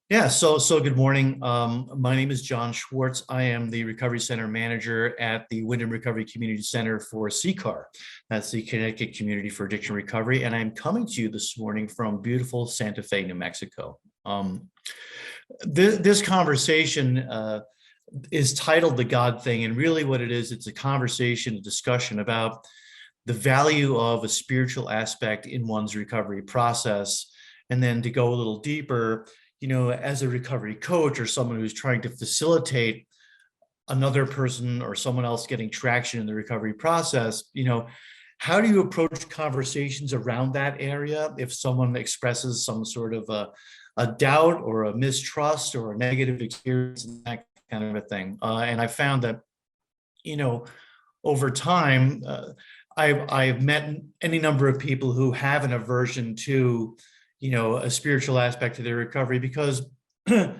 Yeah, so good morning. My name is John Schwartz. I am the Recovery Center Manager at the Windham Recovery Community Center for CCAR. That's the Connecticut Community for Addiction Recovery. And I'm coming to you this morning from beautiful Santa Fe, New Mexico. This conversation is titled The God Thing. And really what it is, it's a conversation, a discussion about the value of a spiritual aspect in one's recovery process. And then to go a little deeper, as a recovery coach or someone who's trying to facilitate another person or someone else getting traction in the recovery process, how do you approach conversations around that area if someone expresses some sort of a doubt or a mistrust or a negative experience and that kind of a thing? And I found that, over time, I've met any number of people who have an aversion to a spiritual aspect to their recovery because you're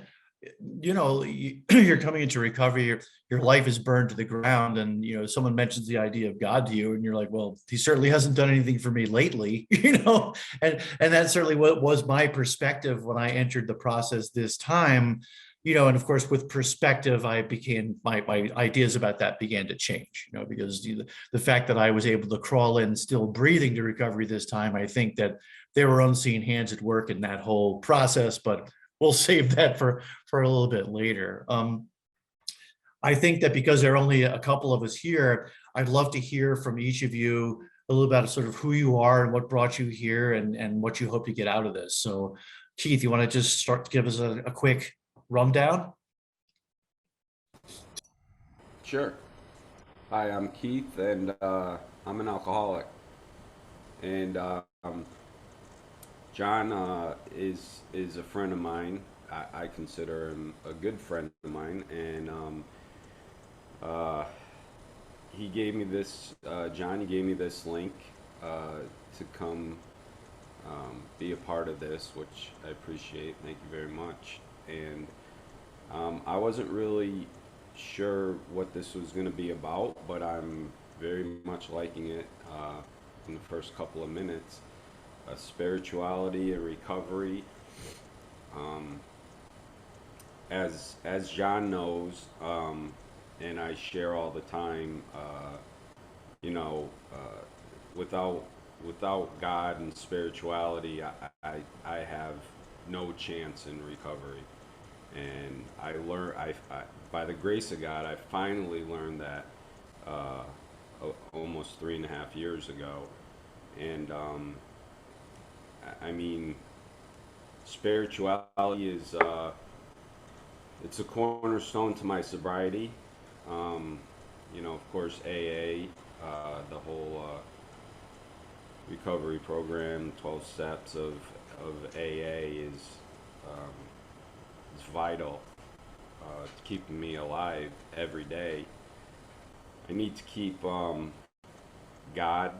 coming into recovery, your life is burned to the ground, and someone mentions the idea of God to you and you're like, well, he certainly hasn't done anything for me lately. And that's certainly what was my perspective when I entered the process this time. And of course, with perspective, I became my ideas about that began to change, because the fact that I was able to crawl in still breathing to recovery this time, I think that there were unseen hands at work in that whole process, but we'll save that for a little bit later. I think that because there are only a couple of us here, I'd love to hear from each of you a little about sort of who you are and what brought you here and what you hope to get out of this. So Keith, you want to just start to give us a quick rundown? Sure. Hi, I'm Keith, and I'm an alcoholic. And John is a friend of mine. I consider him a good friend of mine, and uh, he gave me this. John, he gave me this link to come be a part of this, which I appreciate. Thank you very much. And I wasn't really sure what this was going to be about, but I'm very much liking it in the first couple of minutes. Spirituality and recovery. Um, as John knows, and I share all the time, you know, uh, without without God and spirituality, I have no chance in recovery. And by the grace of God, I finally learned that uh, almost 3.5 years ago. And I mean, spirituality is it's a cornerstone to my sobriety. Um, of course, AA, the whole recovery program, 12 steps of AA um, is vital to keeping me alive every day. I need to keep God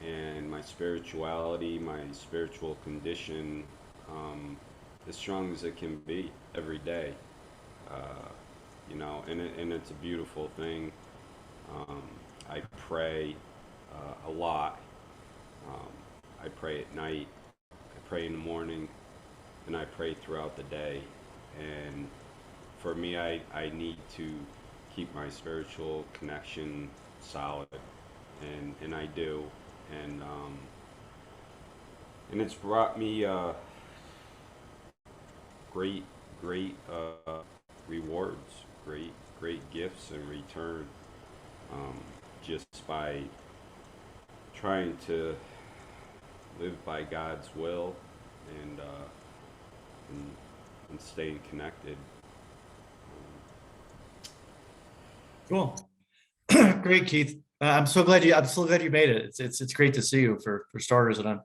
and my spirituality, my spiritual condition, as strong as it can be every day. Uh, and it's a beautiful thing. Um, I pray a lot. Um, I pray at night, I pray in the morning, and I pray throughout the day. And for me, I need to keep my spiritual connection solid, and I do. And and it's brought me great great rewards, great gifts in return, um, just by trying to live by God's will and and, and staying connected. Cool. Great, Keith. I'm so glad you made it. It's great to see you for starters, and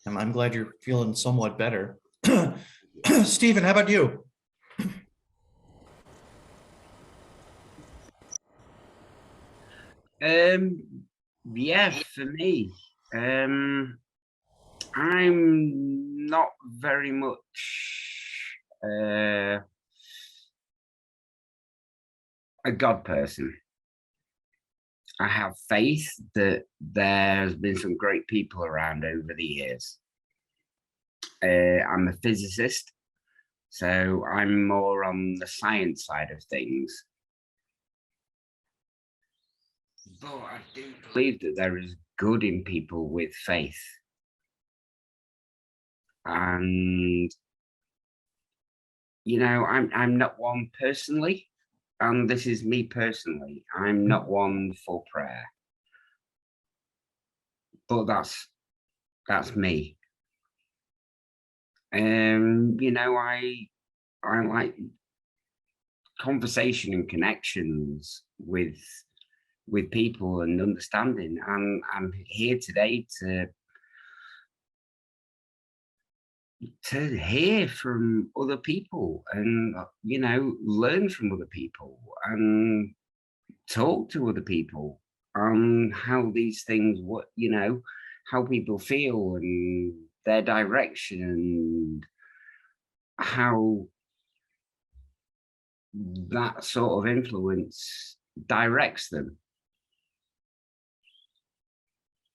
I'm glad you're feeling somewhat better. Stephen, how about you? Yeah, for me, I'm not very much a God person. I have faith that there's been some great people around over the years. I'm a physicist, So I'm more on the science side of things. But I do believe that there is good in people with faith. And I'm not one personally, and this is me personally. I'm not one for prayer. But that's me. I like conversation and connections with people and understanding, and I'm here today to hear from other people and learn from other people and talk to other people on how these things how people feel and their direction and how that sort of influence directs them.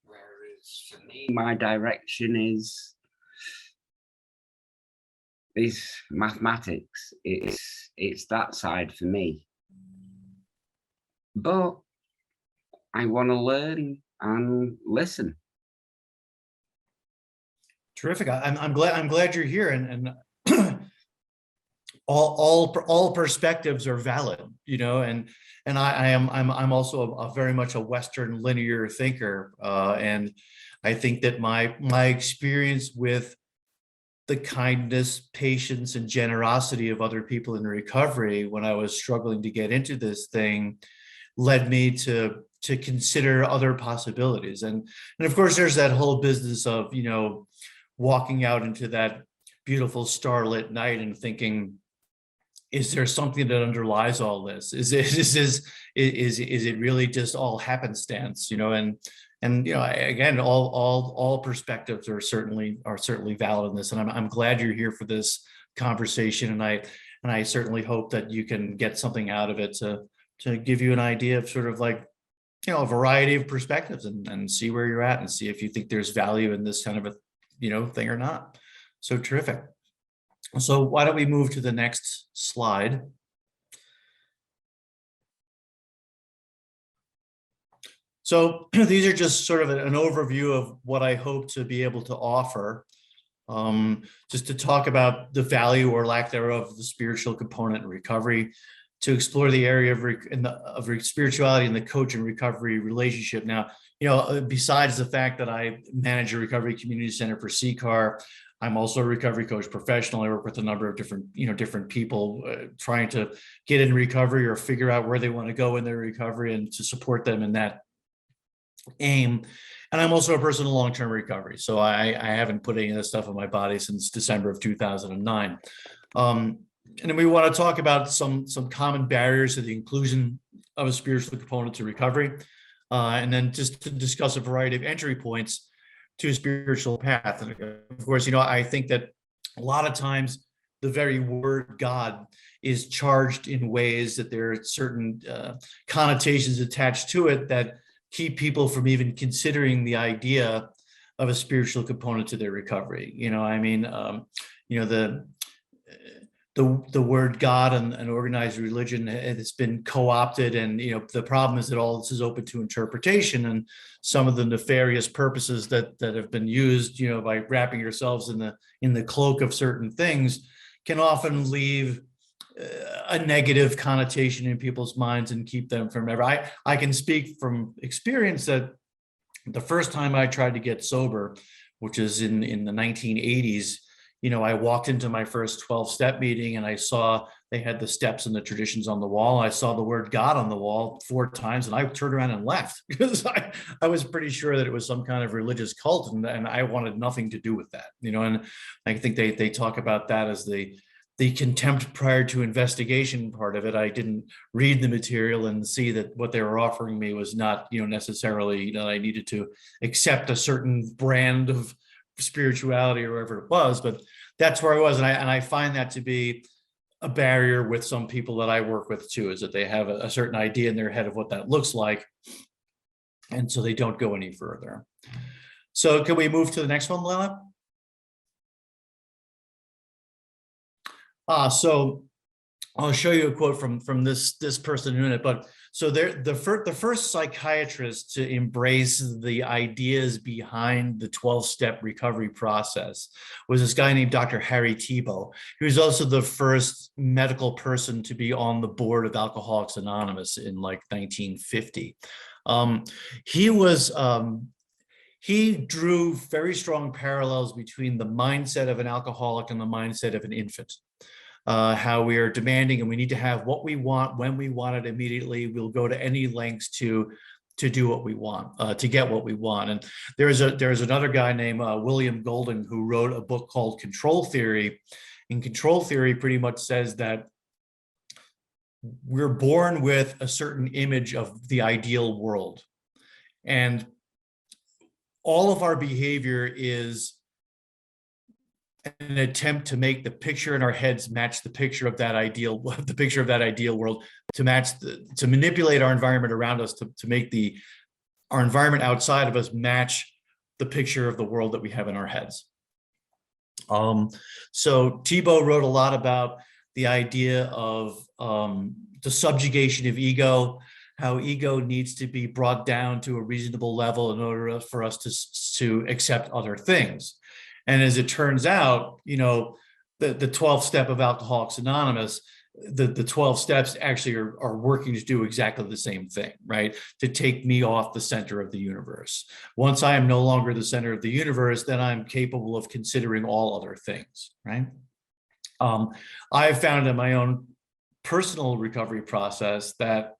Whereas for me, my direction is mathematics. It's that side for me. But I want to learn and listen. Terrific. I'm glad you're here, and all perspectives are valid, and I'm also a very much a Western linear thinker, and I think that my experience with the kindness, patience, and generosity of other people in recovery when I was struggling to get into this thing led me to consider other possibilities. And of course, there's that whole business of, walking out into that beautiful starlit night and thinking, is there something that underlies all this? Is it really just all happenstance? And again, all perspectives are certainly valid in this. And I'm glad you're here for this conversation. And I certainly hope that you can get something out of it to give you an idea of sort of like, a variety of perspectives and see where you're at and see if you think there's value in this kind of a, thing or not. So terrific. So why don't we move to the next slide? So these are just sort of an overview of what I hope to be able to offer, just to talk about the value or lack thereof of the spiritual component in recovery, to explore the area of spirituality and the coach and recovery relationship. Now, besides the fact that I manage a recovery community center for CCAR, I'm also a recovery coach professional. I work with a number of different people trying to get in recovery or figure out where they want to go in their recovery and to support them in that aim. And I'm also a person in long-term recovery. So I haven't put any of this stuff on my body since December of 2009. And then we want to talk about some common barriers to the inclusion of a spiritual component to recovery. And then just to discuss a variety of entry points to a spiritual path. And of course, I think that a lot of times the very word God is charged in ways that there are certain connotations attached to it that keep people from even considering the idea of a spiritual component to their recovery. The word God and organized religion has been co-opted, and the problem is that all this is open to interpretation, and some of the nefarious purposes that have been used, by wrapping yourselves in the cloak of certain things, can often leave a negative connotation in people's minds and keep them from ever. I can speak from experience that the first time I tried to get sober, which is in the 1980s, I walked into my first 12-step meeting and I saw they had the steps and the traditions on the wall. I saw the word God on the wall 4 times and I turned around and left because I was pretty sure that it was some kind of religious cult and I wanted nothing to do with that, and I think they talk about that as the contempt prior to investigation part of it. I didn't read the material and see that what they were offering me was not, necessarily, I needed to accept a certain brand of spirituality or wherever it was, but that's where I was. And I find that to be a barrier with some people that I work with too, is that they have a certain idea in their head of what that looks like. And so they don't go any further. So can we move to the next one, Lana? So I'll show you a quote from this person in a minute, but so the first psychiatrist to embrace the ideas behind the 12-step recovery process was this guy named Dr. Harry Tiebout. He was also the first medical person to be on the board of Alcoholics Anonymous in like 1950. Um, he was he drew very strong parallels between the mindset of an alcoholic and the mindset of an infant. How we are demanding and we need to have what we want when we want it immediately. We'll go to any lengths to do what we want, to get what we want. And there's another guy named William Golding who wrote a book called Control Theory. And Control Theory pretty much says that we're born with a certain image of the ideal world. And all of our behavior is an attempt to make the picture in our heads match the picture of that ideal, the picture of that ideal world, to manipulate our environment around us, to make our environment outside of us match the picture of the world that we have in our heads. So Tiebout wrote a lot about the idea of the subjugation of ego, how ego needs to be brought down to a reasonable level in order for us to accept other things. And as it turns out, the 12th step of Alcoholics Anonymous, the 12 steps actually are working to do exactly the same thing, right? To take me off the center of the universe. Once I am no longer the center of the universe, then I'm capable of considering all other things, right? I've found in my own personal recovery process that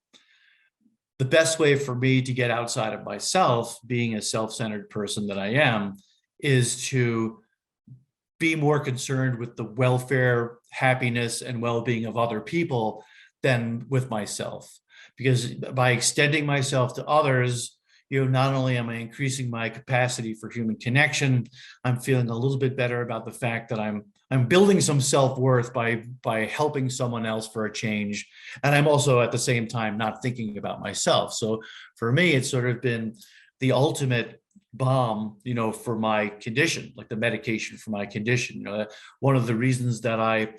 the best way for me to get outside of myself, being a self-centered person that I am, is to be more concerned with the welfare, happiness, and well-being of other people than with myself. Because by extending myself to others, not only am I increasing my capacity for human connection, I'm feeling a little bit better about the fact that I'm building some self-worth by helping someone else for a change. And I'm also at the same time not thinking about myself. So for me, it's sort of been the ultimate balm, for my condition, like the medication for my condition. One of the reasons that I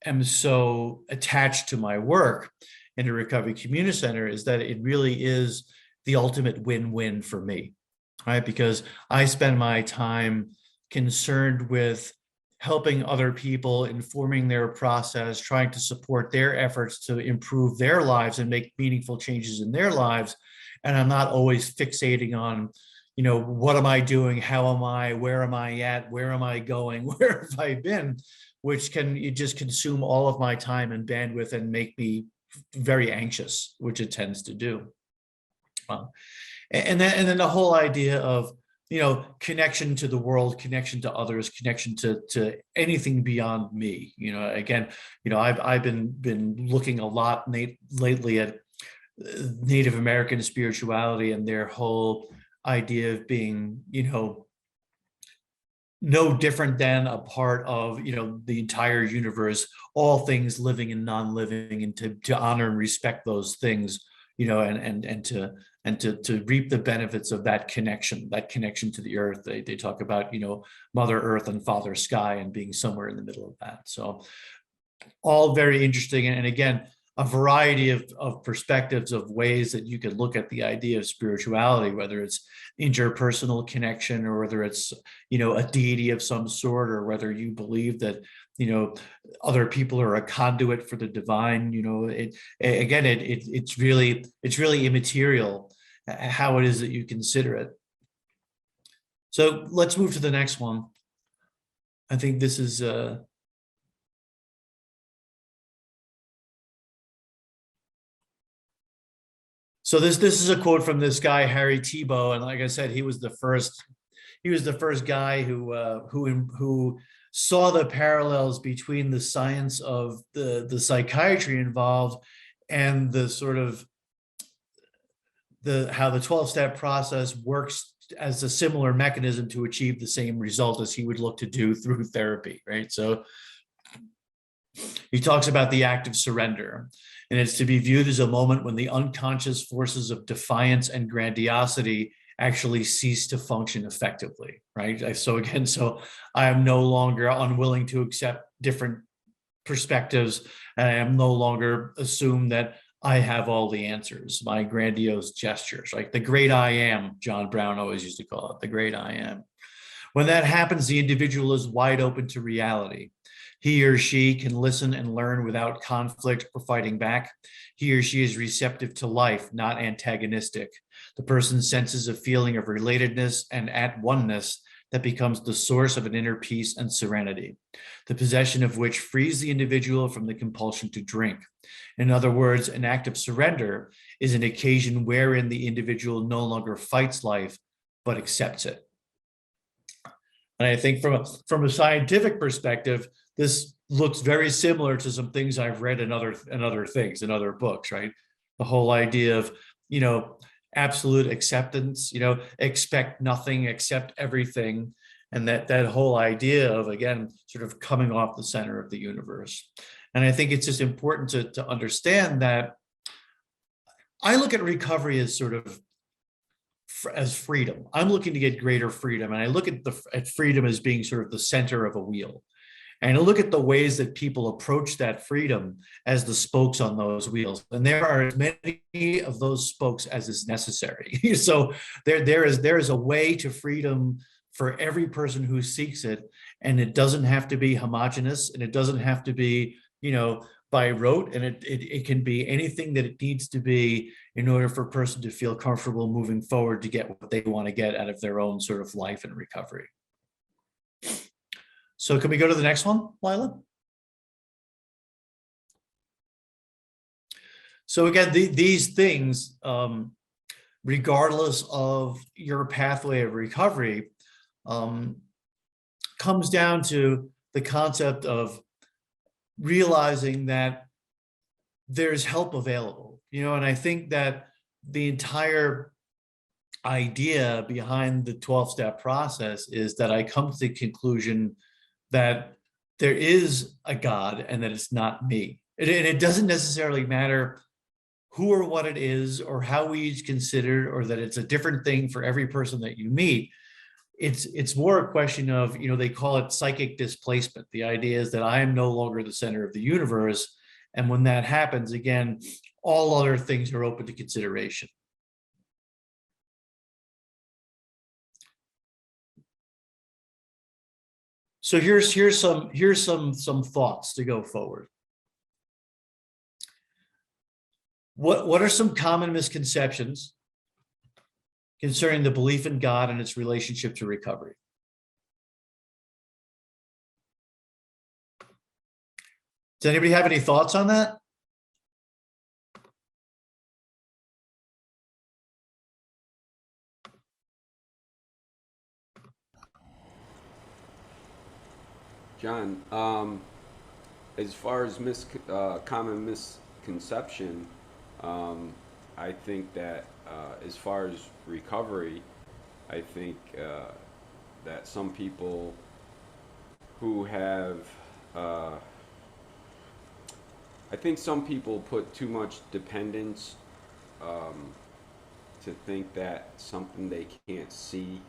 am so attached to my work in the Recovery Community Center is that it really is the ultimate win-win for me, right? Because I spend my time concerned with helping other people, informing their process, trying to support their efforts to improve their lives and make meaningful changes in their lives. And I'm not always fixating on, what am I doing? How am I? Where am I at? Where am I going? Where have I been? Which can just consume all of my time and bandwidth and make me very anxious, which it tends to do. And then the whole idea of, connection to the world, connection to others, connection to anything beyond me. Again, I've been looking a lot lately at Native American spirituality and their whole idea of being, no different than a part of, the entire universe, all things living and non-living, and to honor and respect those things, and to reap the benefits of that connection to the earth. They talk about, Mother Earth and Father Sky and being somewhere in the middle of that. So all very interesting. And again, a variety of perspectives of ways that you could look at the idea of spirituality, whether it's interpersonal connection or whether it's, a deity of some sort, or whether you believe that, other people are a conduit for the divine. It's really immaterial how it is that you consider it. So let's move to the next one. I think this is so this is a quote from this guy, Harry Tiebout. And like I said, he was the first guy who saw the parallels between the science of the psychiatry involved and the sort of how the 12-step process works as a similar mechanism to achieve the same result as he would look to do through therapy, right? So he talks about the act of surrender, and it's to be viewed as a moment when the unconscious forces of defiance and grandiosity actually cease to function effectively, right? So I am no longer unwilling to accept different perspectives, and I am no longer assume that I have all the answers, my grandiose gestures, like the great I am, John Brown always used to call it, the great I am. When that happens, the individual is wide open to reality. He or she can listen and learn without conflict or fighting back. He or she is receptive to life, not antagonistic. The person senses a feeling of relatedness and at oneness that becomes the source of an inner peace and serenity, the possession of which frees the individual from the compulsion to drink. In other words, an act of surrender is an occasion wherein the individual no longer fights life, but accepts it. And I think from a scientific perspective, this looks very similar to some things I've read in other books, right? The whole idea of, absolute acceptance, expect nothing, accept everything. And that whole idea of, again, sort of coming off the center of the universe. And I think it's just important to understand that I look at recovery as sort of as freedom. I'm looking to get greater freedom. And I look at freedom as being sort of the center of a wheel. And I look at the ways that people approach that freedom as the spokes on those wheels. And there are as many of those spokes as is necessary. So there is a way to freedom for every person who seeks it. And it doesn't have to be homogenous, and it doesn't have to be, by rote, and it can be anything that it needs to be in order for a person to feel comfortable moving forward to get what they want to get out of their own sort of life and recovery. So can we go to the next one, Lila? So again, these things, regardless of your pathway of recovery, comes down to the concept of realizing that there's help available, and I think that the entire idea behind the 12-step process is that I come to the conclusion that there is a God and that it's not me. And it doesn't necessarily matter who or what it is or how we each consider, or that it's a different thing for every person that you meet. It's more a question of, they call it psychic displacement. The idea is that I am no longer the center of the universe. And when that happens, again, all other things are open to consideration. So here's some thoughts to go forward. What are some common misconceptions concerning the belief in God and its relationship to recovery? Does anybody have any thoughts on that? John, as far as common misconception, I think that as far as recovery, I think that some people who have, I think some people put too much dependence to think that something they can't see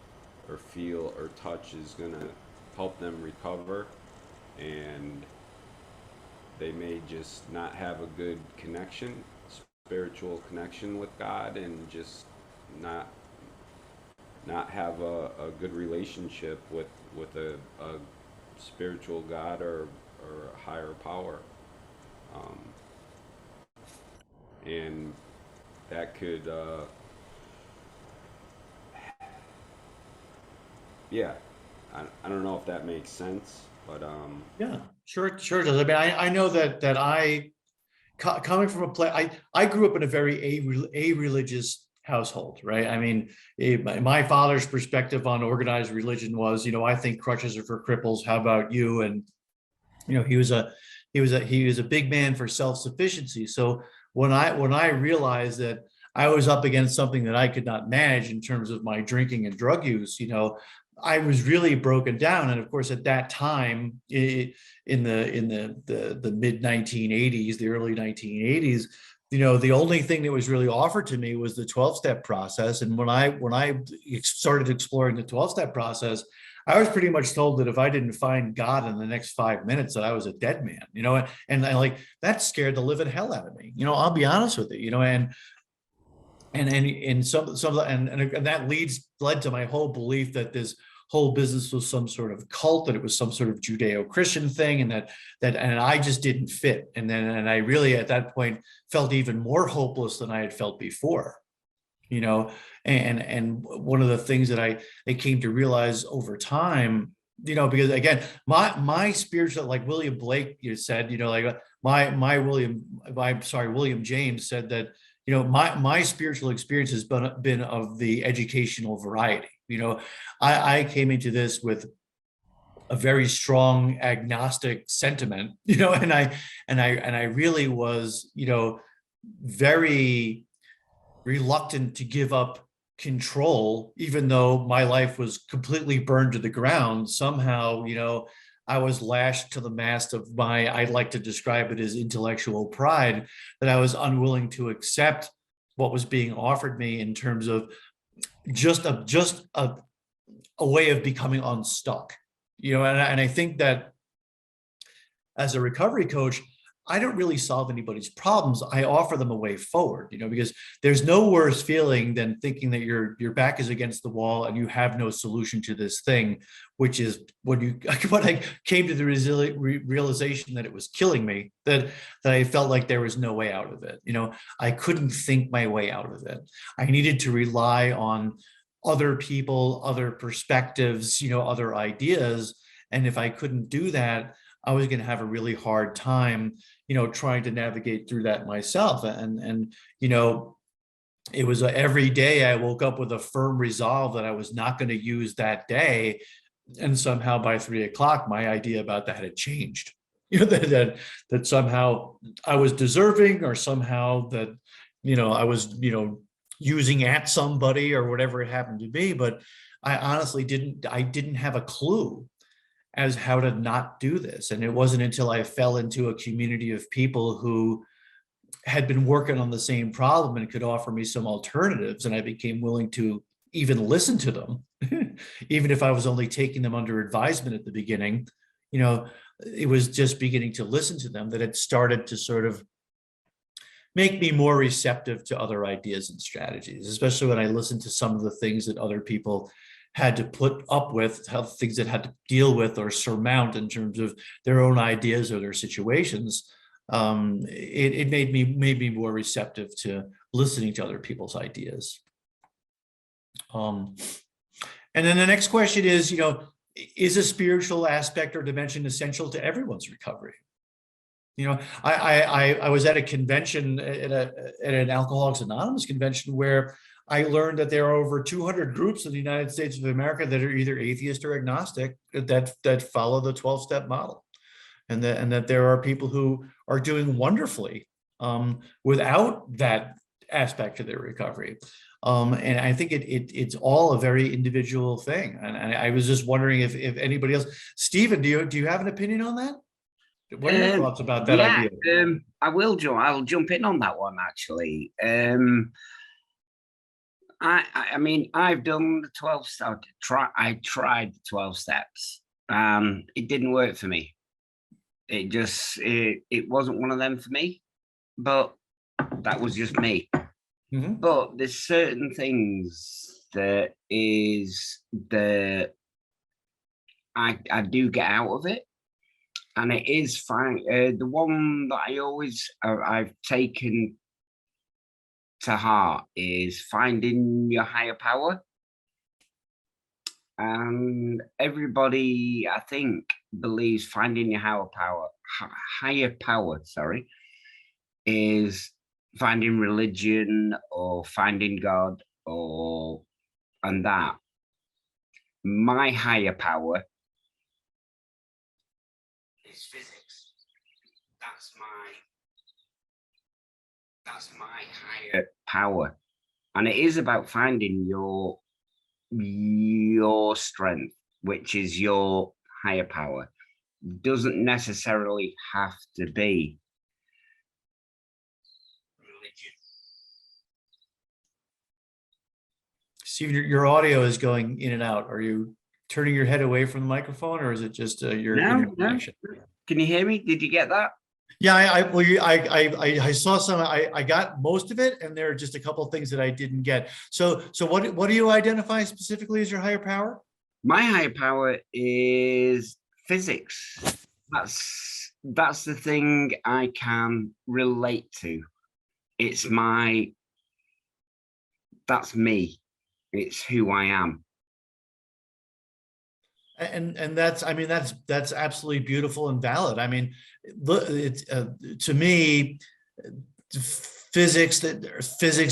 or feel or touch is going to help them recover, and they may just not have a good connection, spiritual connection with God, and just not have a good relationship with a spiritual God or a higher power, and that could I don't know if that makes sense, but yeah, sure it does. I mean, I know that I coming from a place, I grew up in a very a-religious household, right? I mean, my father's perspective on organized religion was, I think crutches are for cripples. How about you? And he was a big man for self-sufficiency. So when I realized that I was up against something that I could not manage in terms of my drinking and drug use, I was really broken down. And of course, at that time, in the mid 1980s, the early 1980s, the only thing that was really offered to me was the 12-step process. And when I started exploring the 12-step process, I was pretty much told that if I didn't find God in the next 5 minutes, that I was a dead man, and I like that scared the living hell out of me. I'll be honest with you, and some and that led to my whole belief that this whole business was some sort of cult, that it was some sort of Judeo-Christian thing, and and I just didn't fit. And I really at that point felt even more hopeless than I had felt before. And one of the things that I came to realize over time, because again, my spiritual, like William Blake, you said, like William James said that, my spiritual experience has been of the educational variety. I came into this with a very strong agnostic sentiment, and I really was, very reluctant to give up control, even though my life was completely burned to the ground. Somehow, I was lashed to the mast of I like to describe it as intellectual pride, that I was unwilling to accept what was being offered me in terms of just a way of becoming unstuck. And I think that as a recovery coach, I don't really solve anybody's problems. I offer them a way forward, because there's no worse feeling than thinking that your back is against the wall and you have no solution to this thing, which is when I came to the realization that it was killing me, that I felt like there was no way out of it. I couldn't think my way out of it. I needed to rely on other people, other perspectives, other ideas. And if I couldn't do that, I was going to have a really hard time, trying to navigate through that myself. And it was every day I woke up with a firm resolve that I was not going to use that day. And somehow by 3 o'clock, my idea about that had changed. That somehow I was deserving, or somehow that, I was, using at somebody or whatever it happened to be. But I honestly didn't have a clue as how to not do this. And it wasn't until I fell into a community of people who had been working on the same problem and could offer me some alternatives, and I became willing to even listen to them, even if I was only taking them under advisement at the beginning. It was just beginning to listen to them that it started to sort of make me more receptive to other ideas and strategies, especially when I listened to some of the things that other people had to put up with, how things that had to deal with or surmount in terms of their own ideas or their situations. It made me more receptive to listening to other people's ideas. And then the next question is, is a spiritual aspect or dimension essential to everyone's recovery? I was at a convention, at an Alcoholics Anonymous convention, where I learned that there are over 200 groups in the United States of America that are either atheist or agnostic that follow the 12-step model, and that there are people who are doing wonderfully without that aspect of their recovery. And I think it's all a very individual thing. And I was just wondering if anybody else, Stephen, do you have an opinion on that? What are your thoughts about that idea? I'll jump in on that one, actually. I mean, I've done the 12 steps. I tried the 12 steps. It didn't work for me. It wasn't one of them for me, but that was just me. Mm-hmm. But there's certain things that I do get out of it, and it is fine. The one that I've taken to heart is finding your higher power. And everybody, I think, believes finding your higher power, is finding religion or finding God and that. My higher power is physics. That's my higher power. And it is about finding your strength, which is your higher power. Doesn't necessarily have to be religion. Steve, your audio is going in and out. Are you turning your head away from the microphone, or is it just your No, internet no. connection? Can you hear me? Did you get that? Yeah, well, I saw some. I got most of it, and there are just a couple of things that I didn't get. So what do you identify specifically as your higher power? My higher power is physics. That's the thing I can relate to. It's that's me. It's who I am. And that's, I mean, that's absolutely beautiful and valid. I mean, look, it's to me, physics,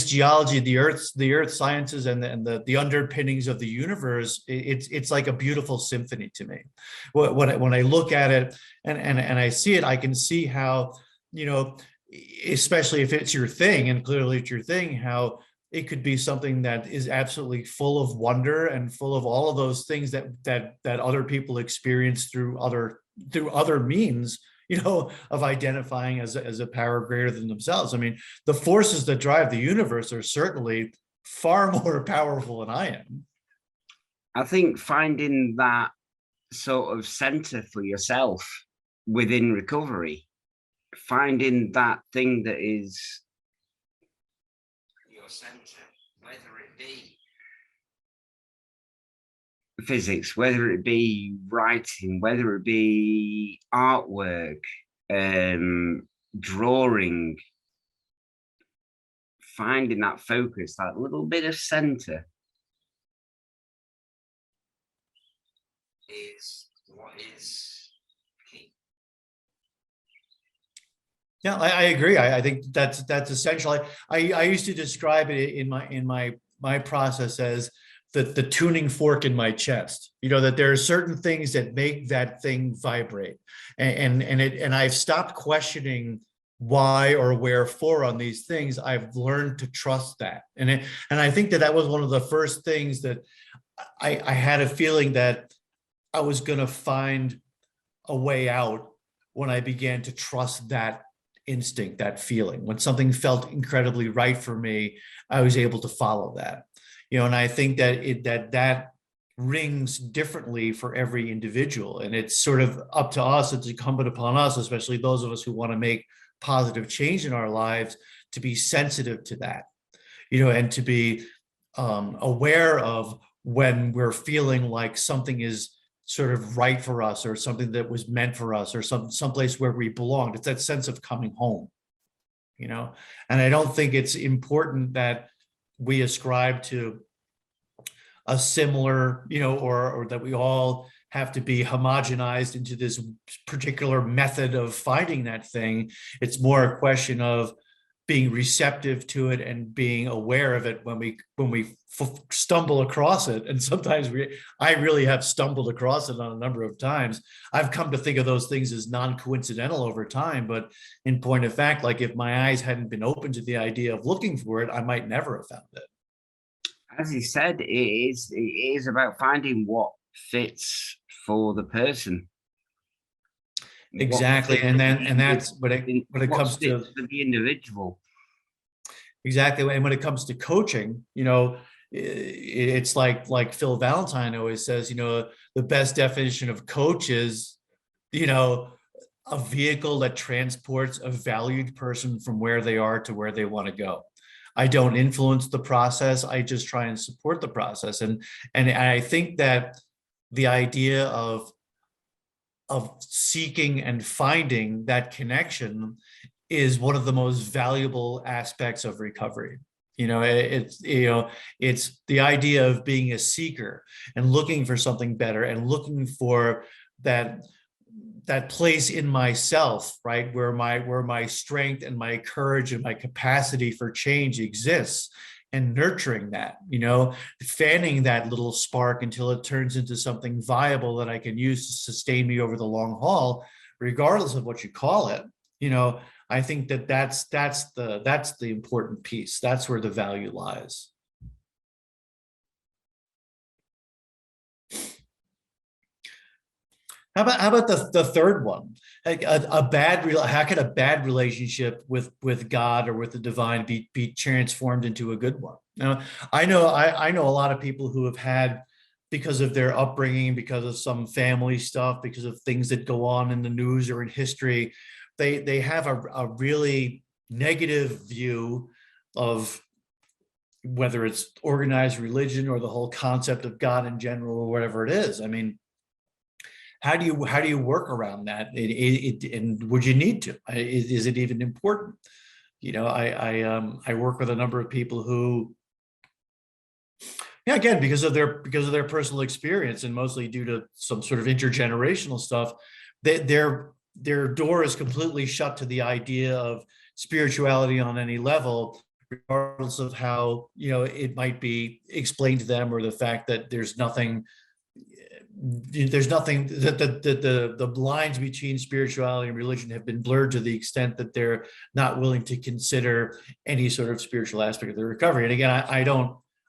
geology, the earth sciences, and the underpinnings of the universe. It's like a beautiful symphony to me. When I look at it and I see it, I can see how, you know, especially if it's your thing, and clearly it's your thing, how it could be something that is absolutely full of wonder and full of all of those things that other people experience through other means, you know, of identifying as a power greater than themselves. I mean, the forces that drive the universe are certainly far more powerful than I am. I think finding that sort of center for yourself within recovery, finding that thing that is your center, whether it be physics, whether it be writing, whether it be artwork, drawing, finding that focus, that little bit of center is what is key. Yeah, I agree. I think that's essential. I used to describe it in my process as the tuning fork in my chest. You know, that there are certain things that make that thing vibrate, and I've stopped questioning why or wherefore on these things. I've learned to trust that, and I think that was one of the first things that I had a feeling that I was going to find a way out when I began to trust that instinct, that feeling. When something felt incredibly right for me, I was able to follow that. You know, and I think that that rings differently for every individual, and it's sort of up to us. It's incumbent upon us, especially those of us who want to make positive change in our lives, to be sensitive to that, you know, and to be aware of when we're feeling like something is sort of right for us, or something that was meant for us, or someplace where we belong. It's that sense of coming home, you know. And I don't think it's important that we ascribe to a similar, you know, or that we all have to be homogenized into this particular method of finding that thing. It's more a question of being receptive to it and being aware of it when we stumble across it. And sometimes I really have stumbled across it on a number of times. I've come to think of those things as non-coincidental over time, but in point of fact, like if my eyes hadn't been open to the idea of looking for it, I might never have found it. As you said, it is about finding what fits for the person. Exactly. And that's when it comes to the individual. Exactly. And when it comes to coaching, you know, it's like Phil Valentine always says, you know, the best definition of coach is, you know, a vehicle that transports a valued person from where they are to where they want to go. I don't influence the process. I just try and support the process. And I think that the idea of seeking and finding that connection is one of the most valuable aspects of recovery. You know, it's the idea of being a seeker and looking for something better, and looking for that place in myself, right, where my strength and my courage and my capacity for change exists, and nurturing that, you know, fanning that little spark until it turns into something viable that I can use to sustain me over the long haul, regardless of what you call it. You know, I think that's the important piece. That's where the value lies. How about the third one? Like how can a bad relationship with God or with the divine be transformed into a good one? Now, I know a lot of people who have had because of their upbringing, because of some family stuff, because of things that go on in the news or in history, they have a really negative view of whether it's organized religion or the whole concept of God in general or whatever it is. I mean, how do you work around that? And would you need to? Is it even important? I work with a number of people who, yeah, again, because of their personal experience and mostly due to some sort of intergenerational stuff, their door is completely shut to the idea of spirituality on any level, regardless of how it might be explained to them, or the fact that there's nothing that the lines between spirituality and religion have been blurred to the extent that they're not willing to consider any sort of spiritual aspect of their recovery. And again,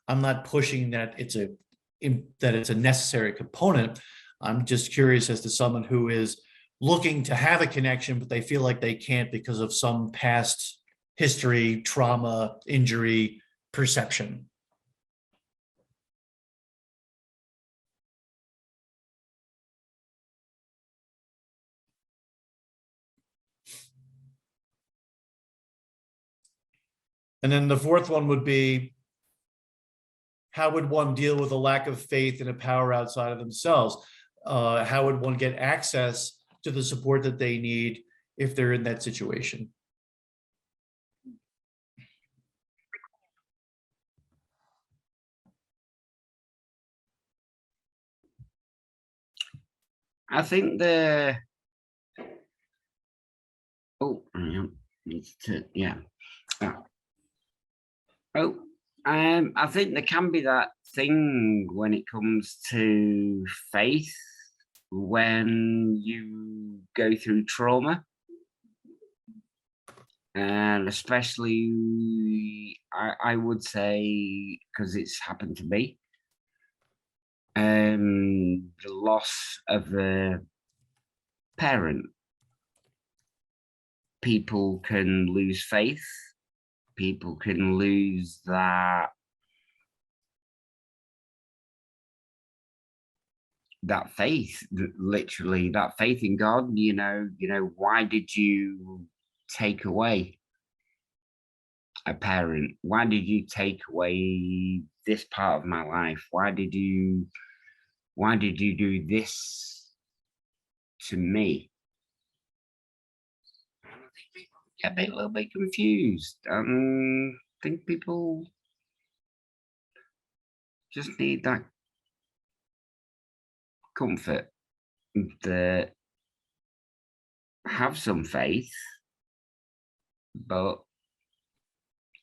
I'm not pushing that it's a necessary component. I'm just curious as to someone who is looking to have a connection, but they feel like they can't because of some past history, trauma, injury, perception. And then the fourth one would be, how would one deal with a lack of faith in a power outside of themselves? How would one get access to the support that they need if they're in that situation? I think I think there can be that thing when it comes to faith when you go through trauma, and especially I would say, because it's happened to me, the loss of a parent. People can lose faith. People can lose that faith, literally that faith in God. Why did you take away a parent? Why did you take away this part of my life? Why did you do this to me? I think people get a little bit confused. I think people just need that comfort, that have some faith, but,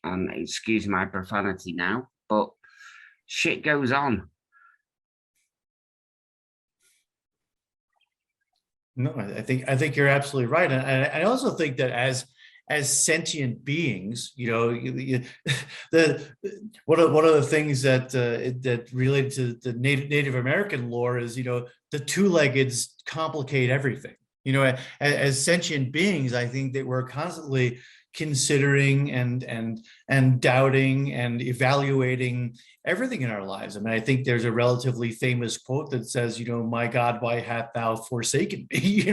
and excuse my profanity now, but shit goes on. No, I think you're absolutely right, and I also think that as sentient beings, one of the things that related to the Native American lore is, the two-leggeds complicate everything. As sentient beings, I think that we're constantly considering and doubting and evaluating everything in our lives. I mean, I think there's a relatively famous quote that says, my God, why hast thou forsaken me?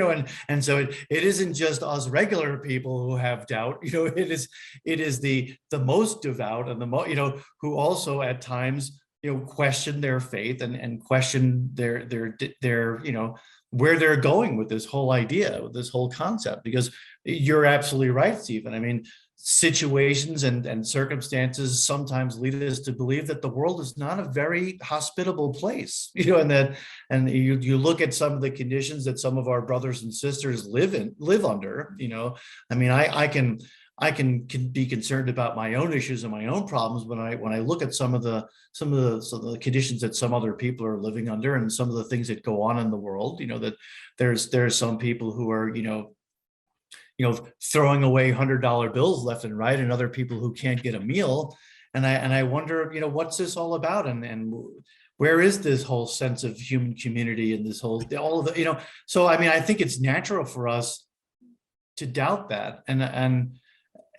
And so it isn't just us regular people who have doubt. It is the most devout and the who also at times question their faith and question their where they're going with this whole idea, with this whole concept. Because you're absolutely right, Stephen. I mean, situations and circumstances sometimes lead us to believe that the world is not a very hospitable place, and you look at some of the conditions that some of our brothers and sisters live under. I mean, I can be concerned about my own issues and my own problems when I look at some of the conditions that some other people are living under, and some of the things that go on in the world. That there's some people who are throwing away $100 bills left and right, and other people who can't get a meal. And I wonder, what's this all about, and where is this whole sense of human community and this whole all of the So I mean, I think it's natural for us to doubt that, and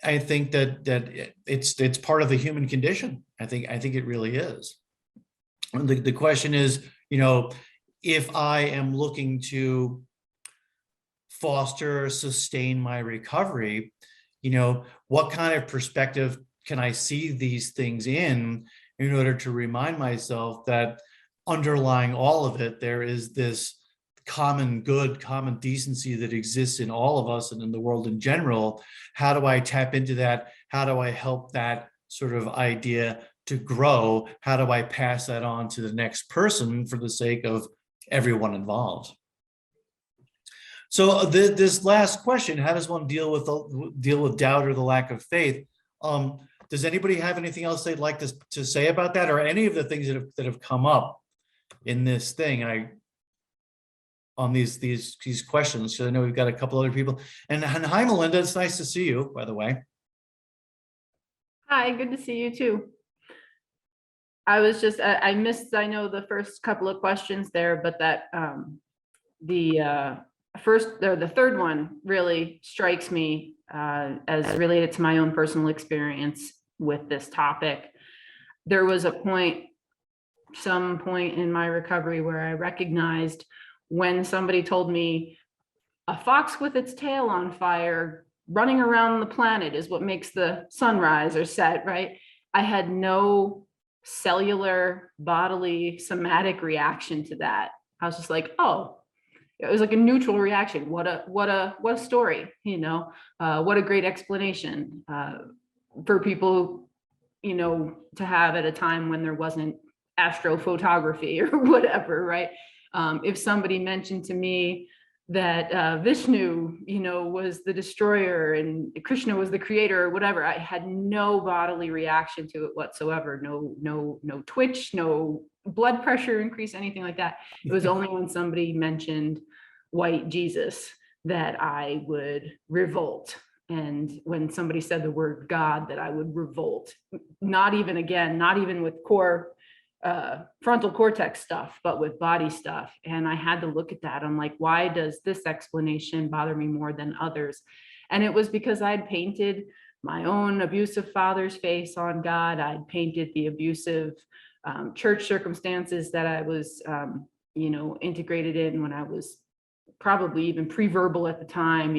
I think that it's part of the human condition. I think it really is. And the question is, if I am looking to foster, sustain my recovery, what kind of perspective can I see these things in order to remind myself that underlying all of it, there is this common good, common decency that exists in all of us and in the world in general. How do I tap into that? How do I help that sort of idea to grow? How do I pass that on to the next person for the sake of everyone involved? So this last question, how does one deal with doubt or the lack of faith? Does anybody have anything else they'd like to say about that, or any of the things that have come up in this thing? On these questions, so I know we've got a couple other people. And hi, Melinda, it's nice to see you, by the way. Hi, good to see you too. I was just, I missed, I know the first couple of questions there, but that the third one really strikes me as related to my own personal experience with this topic. There was some point in my recovery where I recognized when somebody told me a fox with its tail on fire running around the planet is what makes the sun rise or set, right? I had no cellular, bodily, somatic reaction to that. I was just like, oh, it was like a neutral reaction. What a story, what a great explanation for people, to have at a time when there wasn't astrophotography or whatever, right? If somebody mentioned to me that Vishnu, was the destroyer and Krishna was the creator or whatever, I had no bodily reaction to it whatsoever. No twitch, no blood pressure increase, anything like that. It was only when somebody mentioned white Jesus that I would revolt. And when somebody said the word God, that I would revolt. Not even with core frontal cortex stuff, but with body stuff. And I had to look at that. I'm like, why does this explanation bother me more than others? And it was because I'd painted my own abusive father's face on God. I'd painted the abusive church circumstances that I was, integrated in when I was probably even pre-verbal at the time.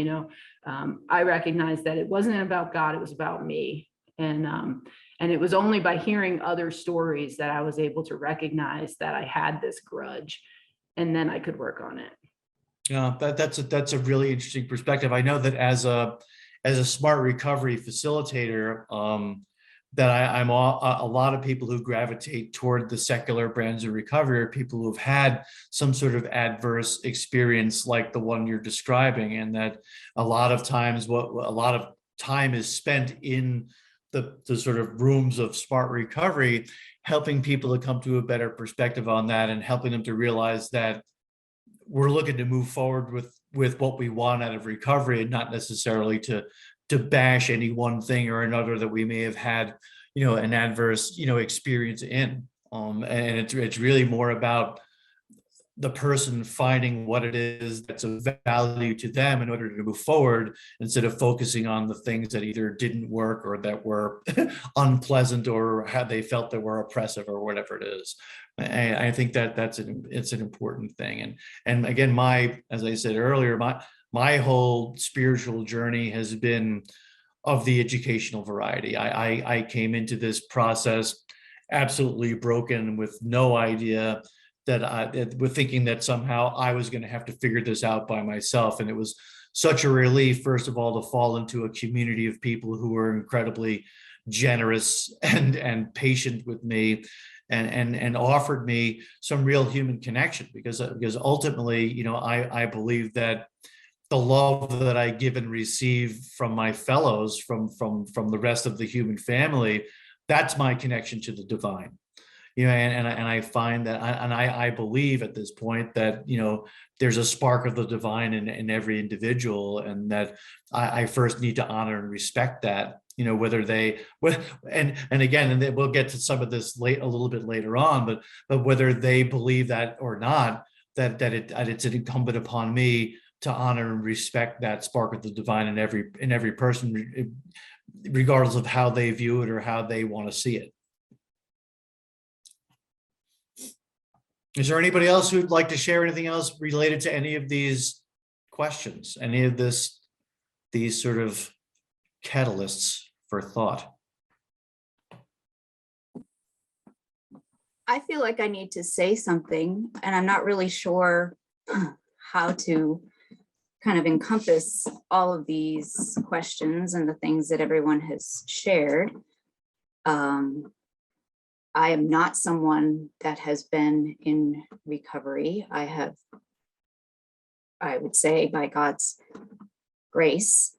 I recognized that it wasn't about God, it was about me. And it was only by hearing other stories that I was able to recognize that I had this grudge, and then I could work on it. Yeah, that's a really interesting perspective. I know that as a smart recovery facilitator, that I'm a lot of people who gravitate toward the secular brands of recovery are people who've had some sort of adverse experience like the one you're describing, and that a lot of times a lot of time is spent in the sort of rooms of smart recovery, helping people to come to a better perspective on that and helping them to realize that we're looking to move forward with what we want out of recovery, and not necessarily to bash any one thing or another that we may have had, an adverse, experience in. And it's really more about the person finding what it is that's of value to them in order to move forward, instead of focusing on the things that either didn't work or that were unpleasant or how they felt that were oppressive or whatever it is. And I think that it's an important thing. And again, as I said earlier, my whole spiritual journey has been of the educational variety. I came into this process absolutely broken, with no idea that we're thinking that somehow I was going to have to figure this out by myself. And it was such a relief, first of all, to fall into a community of people who were incredibly generous and patient with me, and offered me some real human connection, because ultimately, I believe that the love that I give and receive from my fellows, from the rest of the human family, that's my connection to the divine. And I find that, I believe at this point that, there's a spark of the divine in every individual, and that I first need to honor and respect that, whether and again, and we'll get to some of this a little bit later on, but whether they believe that or not, that it's incumbent upon me to honor and respect that spark of the divine in every person, regardless of how they view it or how they want to see it. Is there anybody else who'd like to share anything else related to any of these questions, any of these sort of catalysts for thought? I feel like I need to say something, and I'm not really sure how to kind of encompass all of these questions and the things that everyone has shared. I am not someone that has been in recovery. I would say by God's grace,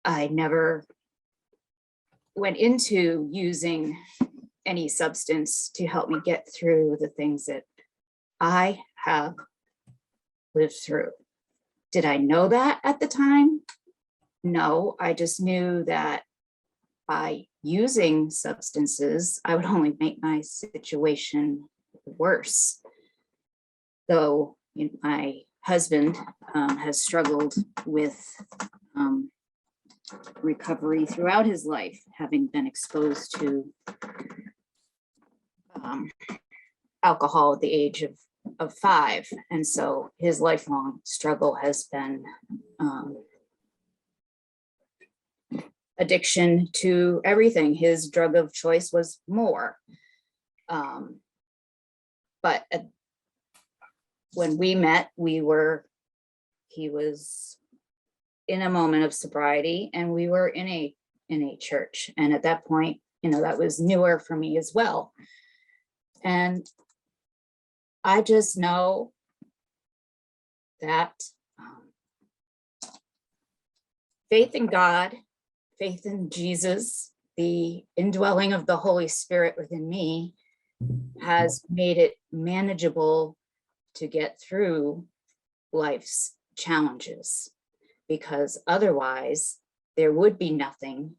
I never went into using any substance to help me get through the things that I have lived through. Did I know that at the time? No, I just knew that by using substances, I would only make my situation worse. Though my husband has struggled with recovery throughout his life, having been exposed to alcohol at the age of 5. And so his lifelong struggle has been addiction to everything. His drug of choice was more. But when we met, he was in a moment of sobriety, and we were in a church. And at that point, that was newer for me as well. And I just know that faith in God, faith in Jesus, the indwelling of the Holy Spirit within me has made it manageable to get through life's challenges, because otherwise there would be nothing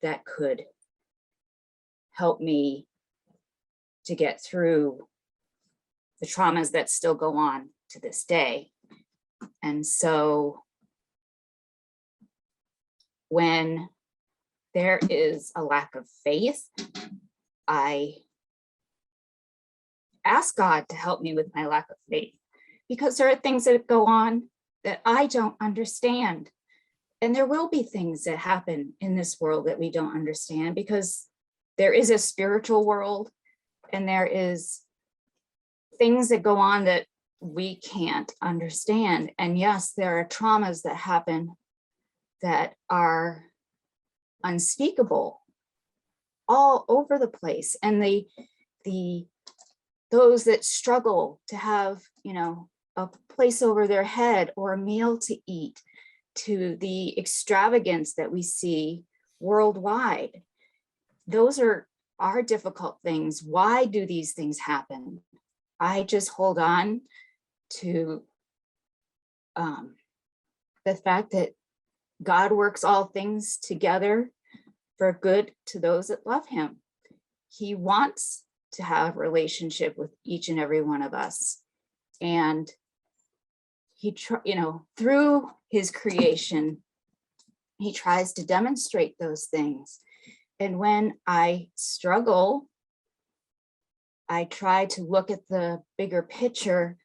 that could help me to get through the traumas that still go on to this day. And so when there is a lack of faith, I ask God to help me with my lack of faith, because there are things that go on that I don't understand. And there will be things that happen in this world that we don't understand, because there is a spiritual world and there is things that go on that we can't understand. And yes, there are traumas that happen that are unspeakable all over the place. And those that struggle to have, a place over their head or a meal to eat, to the extravagance that we see worldwide. Those are difficult things. Why do these things happen? I just hold on to the fact that God works all things together for good to those that love him. He wants to have a relationship with each and every one of us. And he, through his creation, he tries to demonstrate those things. And when I struggle, I try to look at the bigger picture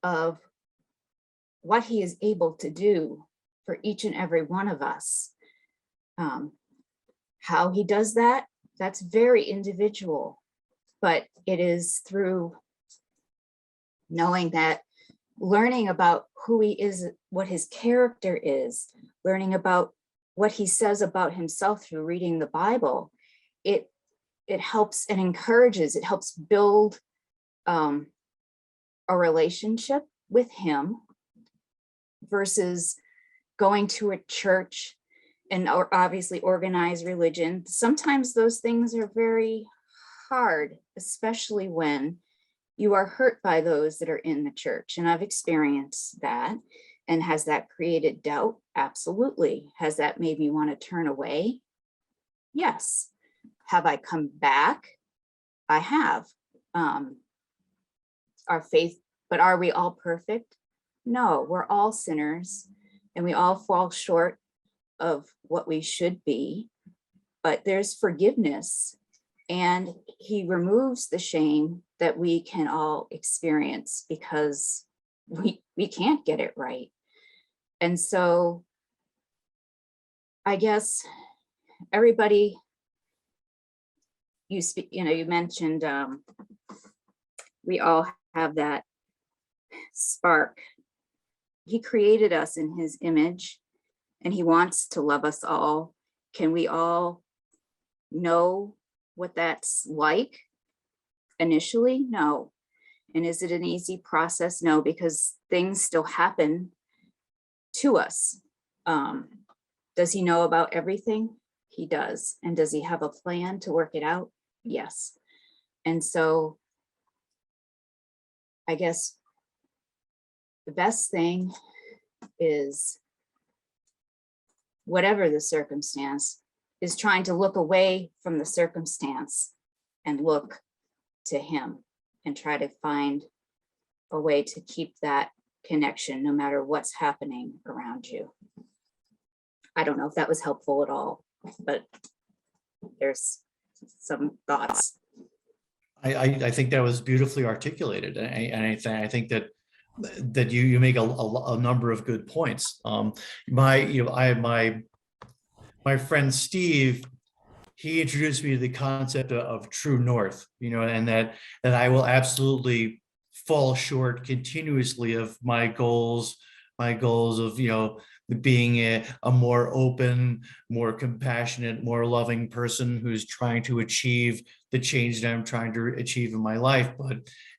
of what he is able to do for each and every one of us. How he does that, that's very individual, but it is through knowing that, learning about who he is, what his character is, learning about what he says about himself through reading the Bible. It helps and encourages, it helps build a relationship with him, versus going to a church and obviously organized religion. Sometimes those things are very hard, especially when you are hurt by those that are in the church. And I've experienced that. And has that created doubt? Absolutely. Has that made me want to turn away? Yes. Have I come back? I have. Our faith, but are we all perfect? No, we're all sinners and we all fall short of what we should be, but there's forgiveness And he removes the shame that we can all experience because we can't get it right. And so I guess everybody, you mentioned we all have that spark. He created us in his image and he wants to love us all. Can we all know what that's like initially? No. And is it an easy process? No, because things still happen to us. Does he know about everything? He does. And does he have a plan to work it out? Yes. And so I guess the best thing is, whatever the circumstance, is trying to look away from the circumstance and look to him and try to find a way to keep that connection no matter what's happening around you. I don't know if that was helpful at all, but there's some thoughts. I think that was beautifully articulated, and I think that you make a number of good points. My friend Steve, he introduced me to the concept of true north, and that I will absolutely fall short continuously of my goals of, being a more open, more compassionate, more loving person who's trying to achieve the change that I'm trying to achieve in my life.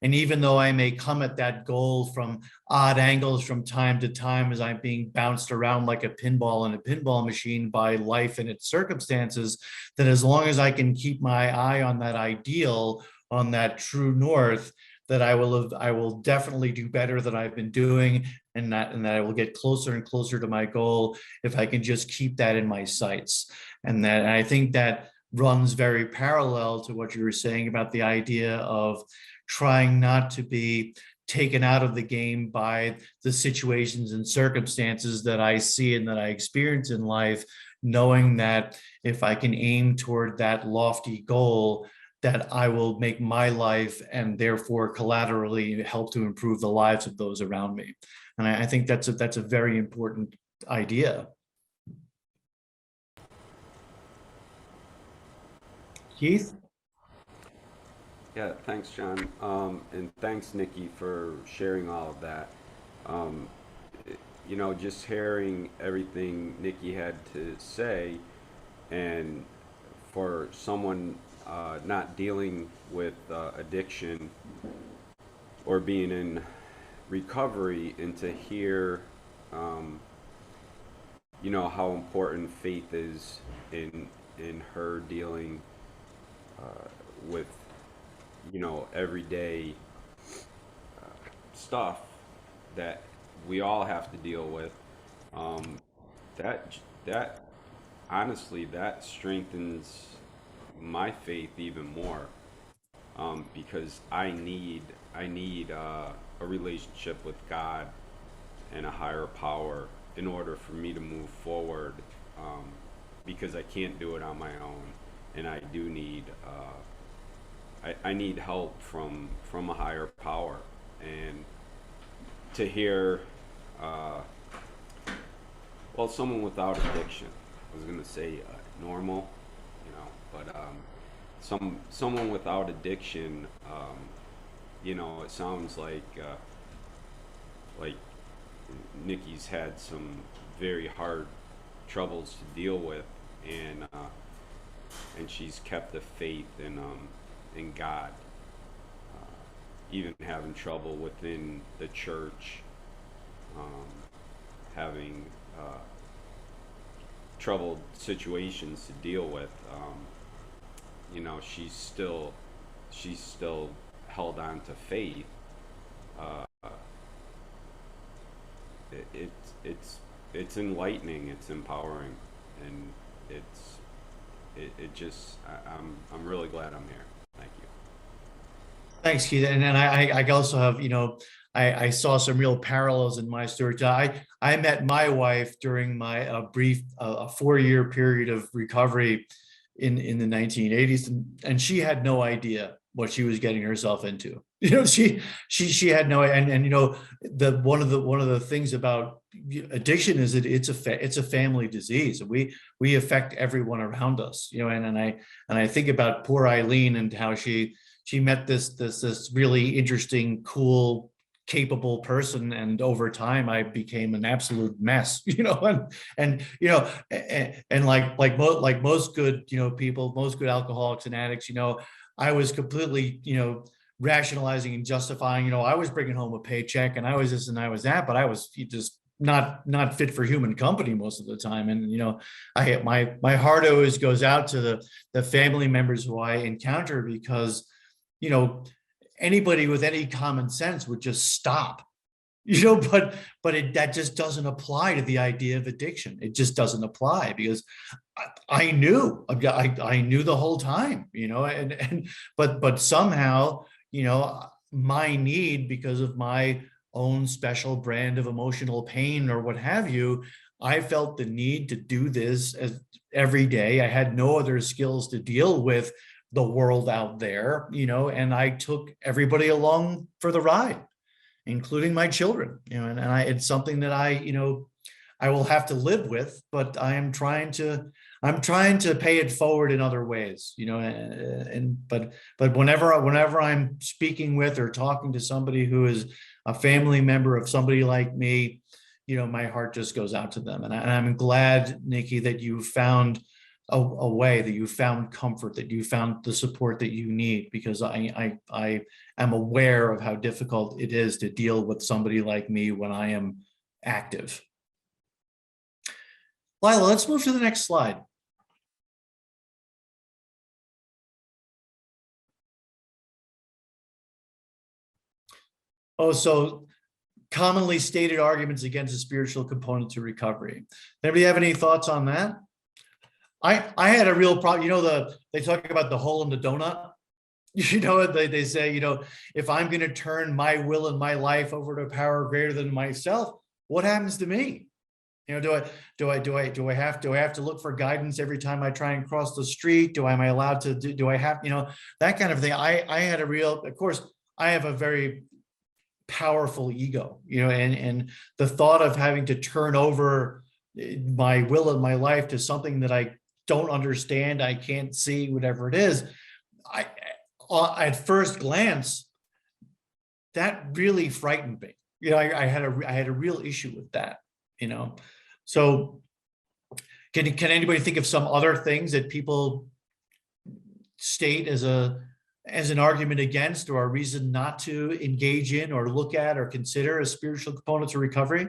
And even though I may come at that goal from odd angles from time to time as I'm being bounced around like a pinball in a pinball machine by life and its circumstances, that as long as I can keep my eye on that ideal, on that true north, that I will definitely do better than I've been doing, and that I will get closer and closer to my goal if I can just keep that in my sights. And I think that runs very parallel to what you were saying about the idea of trying not to be taken out of the game by the situations and circumstances that I see and that I experience in life, knowing that if I can aim toward that lofty goal, that I will make my life and therefore collaterally help to improve the lives of those around me. And I think that's a very important idea. Keith? Yeah, thanks, John. And thanks, Nikki, for sharing all of that. Just hearing everything Nikki had to say, and for someone not dealing with addiction or being in recovery, and to hear how important faith is in her dealing with everyday stuff that we all have to deal with. That honestly, that strengthens my faith even more, because I need a relationship with God and a higher power in order for me to move forward, because I can't do it on my own, and I do need I need help from a higher power. And to hear someone without addiction, I was gonna say normal, but someone without addiction, it sounds like Nikki's had some very hard troubles to deal with, and she's kept the faith in God, even having trouble within the church, having troubled situations to deal with. She's still held on to faith. It's enlightening, it's empowering, and I'm really glad I'm here. Thank you. Thanks, Keith. And then I also have, I saw some real parallels in my story. I met my wife during my brief 4-year period of recovery, in the 1980s, and she had no idea what she was getting herself into. She had no, and the one of the things about addiction is that it's a family disease. We affect everyone around us, and I think about poor Eileen and how she met this really interesting, cool, capable person, and over time I became an absolute mess, and like most good people, most good alcoholics and addicts, I was completely rationalizing and justifying, I was bringing home a paycheck and I was this and I was that, but I was just not fit for human company most of the time. And my heart always goes out to the family members who I encounter, because anybody with any common sense would just stop, but that just doesn't apply to the idea of addiction. It just doesn't apply, because I knew the whole time, but somehow, my need, because of my own special brand of emotional pain or what have you, I felt the need to do this every day. I had no other skills to deal with the world out there, and I took everybody along for the ride, including my children, and it's something that I will have to live with, but I'm trying to pay it forward in other ways, but whenever I'm speaking with or talking to somebody who is a family member of somebody like me, my heart just goes out to them. And I'm glad, Nikki, that you found a way, that you found comfort, that you found the support that you need, because I am aware of how difficult it is to deal with somebody like me when I am active. Lila, let's move to the next slide. Oh, so commonly stated arguments against a spiritual component to recovery. Anybody have any thoughts on that? I had a real problem. They talk about the hole in the donut. They say, if I'm going to turn my will and my life over to a power greater than myself, what happens to me? Do I have to look for guidance every time I try and cross the street? Am I allowed to do I have, that kind of thing? I had of course, I have a very powerful ego, and the thought of having to turn over my will and my life to something that I don't understand, I can't see, whatever it is, at first glance, that really frightened me. I had a real issue with that. So can anybody think of some other things that people state as an argument against, or a reason not to engage in or look at or consider a spiritual component to recovery?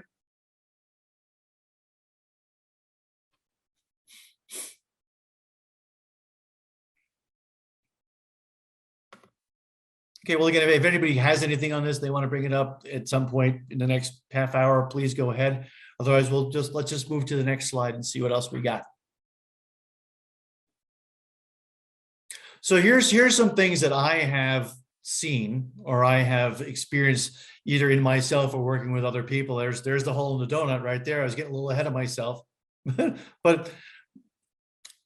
Okay, well, again, if anybody has anything on this, they want to bring it up at some point in the next half hour, please go ahead. Otherwise, let's just move to the next slide and see what else we got. So here's some things that I have seen or I have experienced either in myself or working with other people. There's the hole in the donut right there. I was getting a little ahead of myself, but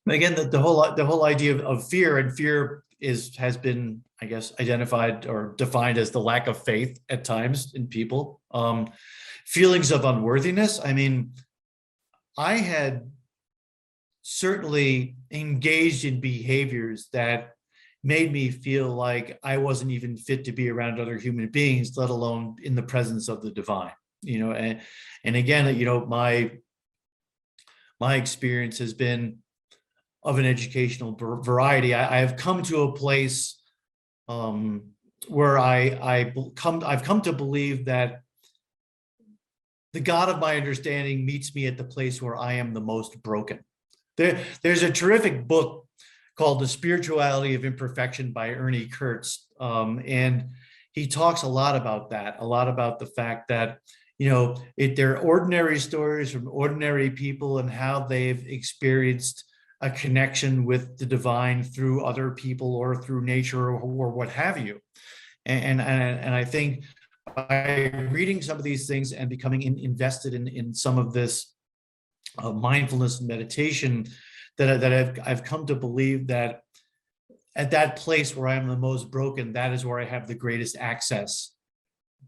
again, the whole idea of fear, and fear has been, I guess, identified or defined as the lack of faith at times in people. Feelings of unworthiness. I mean, I had certainly engaged in behaviors that made me feel like I wasn't even fit to be around other human beings, let alone in the presence of the divine. And again, my experience has been of an educational variety. I have come to a place where I've come to believe that the God of my understanding meets me at the place where I am the most broken. There's a terrific book called The Spirituality of Imperfection by Ernie Kurtz. And he talks a lot about that, a lot about the fact that, they're ordinary stories from ordinary people and how they've experienced a connection with the divine through other people or through nature or what have you. And I think by reading some of these things and becoming invested in some of this mindfulness and meditation, I've come to believe that at that place where I'm the most broken, that is where I have the greatest access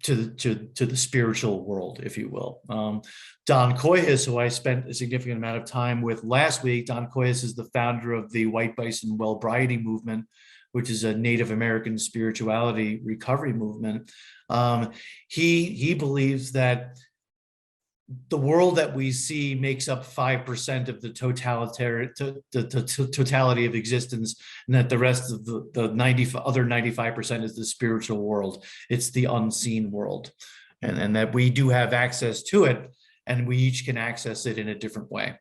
to the spiritual world, if you will. Don Coyhus, who I spent a significant amount of time with last week, Don Coyhus is the founder of the White Bison Wellbriety movement, which is a Native American spirituality recovery movement. He believes that the world that we see makes up 5% of the totality of existence, and that the rest of the other 95% is the spiritual world. It's the unseen world, and that we do have access to it, and we each can access it in a different way.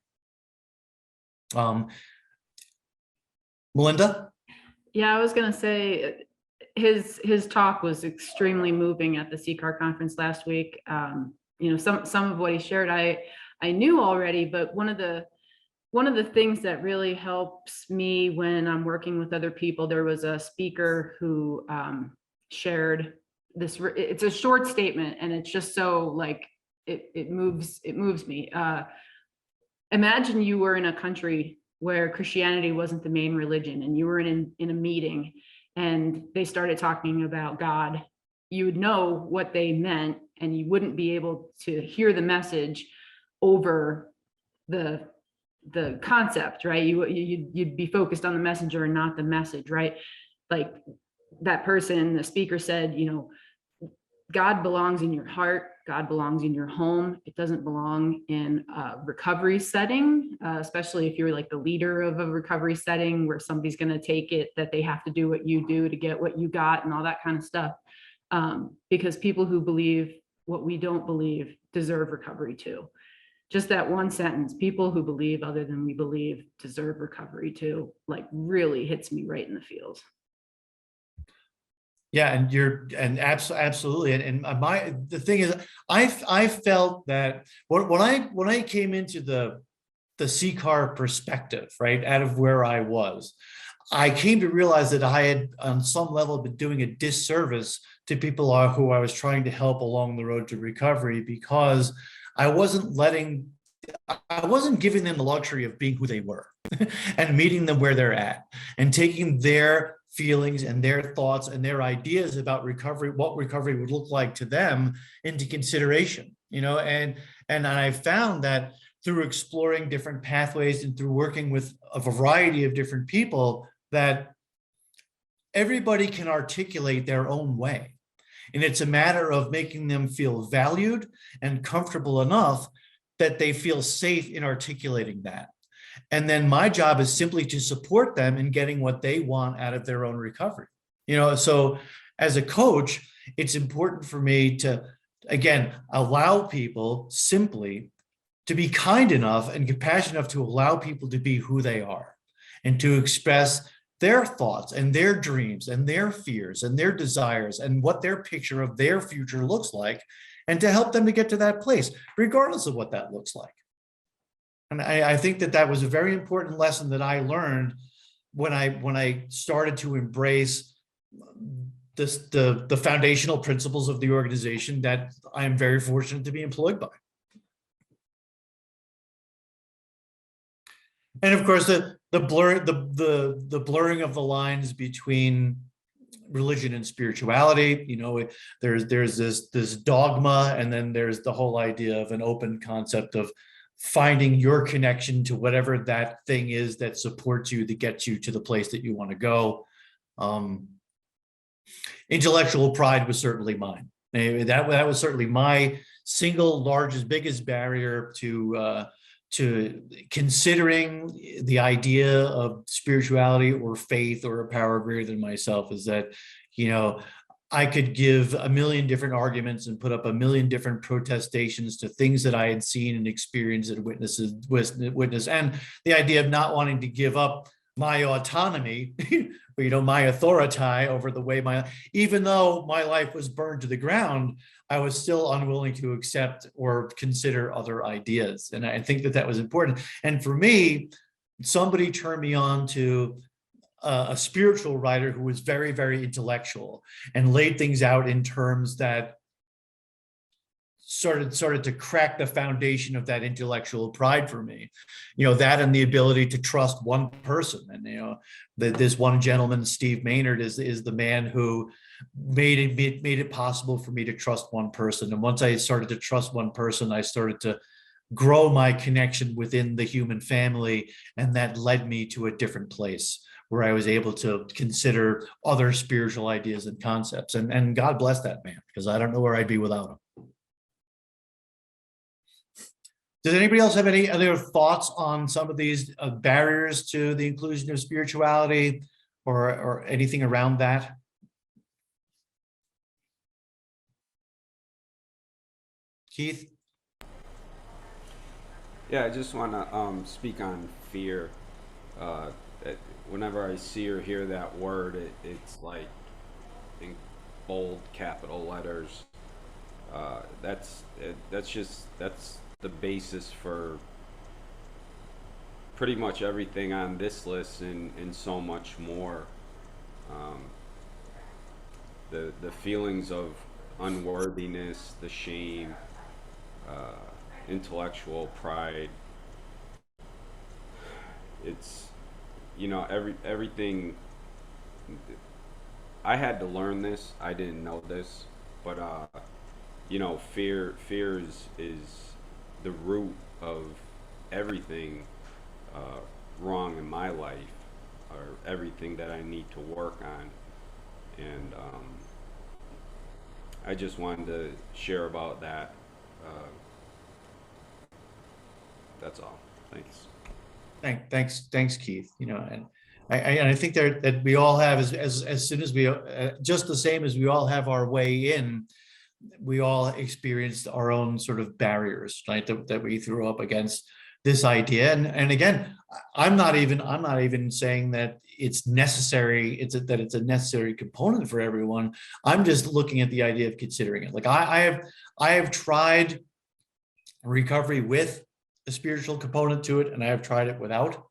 Melinda? Yeah, I was gonna say his talk was extremely moving at the CCAR conference last week. Some of what he shared I knew already, but one of the things that really helps me when I'm working with other people, there was a speaker who shared this. It's a short statement, and it's just so like it moves me. Imagine you were in a country where Christianity wasn't the main religion, and you were in a meeting and they started talking about God. You would know what they meant, and you wouldn't be able to hear the message over the concept, right? You'd be focused on the messenger and not the message, right? Like that person, the speaker said, God belongs in your heart. God belongs in your home. It doesn't belong in a recovery setting, especially if you're like the leader of a recovery setting where somebody's going to take it that they have to do what you do to get what you got and all that kind of stuff. Because people who believe what we don't believe deserve recovery too. Just that one sentence, people who believe other than we believe deserve recovery too, like really hits me right in the feels. Yeah, and absolutely, and the thing is, I felt that when I came into the CCAR perspective, right, out of where I was, I came to realize that I had on some level been doing a disservice to people who I was trying to help along the road to recovery, because I wasn't giving them the luxury of being who they were and meeting them where they're at and taking their feelings and their thoughts and their ideas about recovery, what recovery would look like to them, into consideration, and I found that through exploring different pathways and through working with a variety of different people, that everybody can articulate their own way. And it's a matter of making them feel valued and comfortable enough that they feel safe in articulating that. And then my job is simply to support them in getting what they want out of their own recovery. So as a coach, it's important for me to, again, allow people simply to be kind enough and compassionate enough to allow people to be who they are and to express their thoughts and their dreams and their fears and their desires and what their picture of their future looks like, and to help them to get to that place, regardless of what that looks like. And I think that was a very important lesson that I learned when I started to embrace the foundational principles of the organization that I am very fortunate to be employed by. And of course, the blurring of the lines between religion and spirituality. There's this dogma, and then there's the whole idea of an open concept of finding your connection to whatever that thing is that supports you to get you to the place that you want to go. Intellectual pride was certainly mine. That was certainly my single largest, biggest barrier to considering the idea of spirituality or faith or a power greater than myself, is that, I could give a million different arguments and put up a million different protestations to things that I had seen and experienced and witnessed, and the idea of not wanting to give up my autonomy, my authority over the way even though my life was burned to the ground, I was still unwilling to accept or consider other ideas. And I think that was important. And for me, somebody turned me on to a spiritual writer who was very, very intellectual and laid things out in terms that started to crack the foundation of that intellectual pride for me. That and the ability to trust one person. And this one gentleman, Steve Maynard, is the man who made it possible for me to trust one person. And once I started to trust one person, I started to grow my connection within the human family, and that led me to a different place where I was able to consider other spiritual ideas and concepts. And God bless that man, because I don't know where I'd be without him. Does anybody else have any other thoughts on some of these barriers to the inclusion of spirituality, or anything around that? Keith? Yeah, I just want to speak on fear. Whenever I see or hear that word, it's like in bold capital letters. That's the basis for pretty much everything on this list, and so much more. The feelings of unworthiness, the shame, intellectual pride. It's, everything. I had to learn this. I didn't know this, but fear is the root of everything wrong in my life, or everything that I need to work on. And I just wanted to share about that. That's all. Thanks. Thanks, Keith. And I think that we all have, as soon as we, just the same as we all have our way in, we all experienced our own sort of barriers, right? That we threw up against this idea. And again, I'm not even saying that it's necessary. That it's a necessary component for everyone. I'm just looking at the idea of considering it. Like I have tried recovery with a spiritual component to it, and I have tried it without,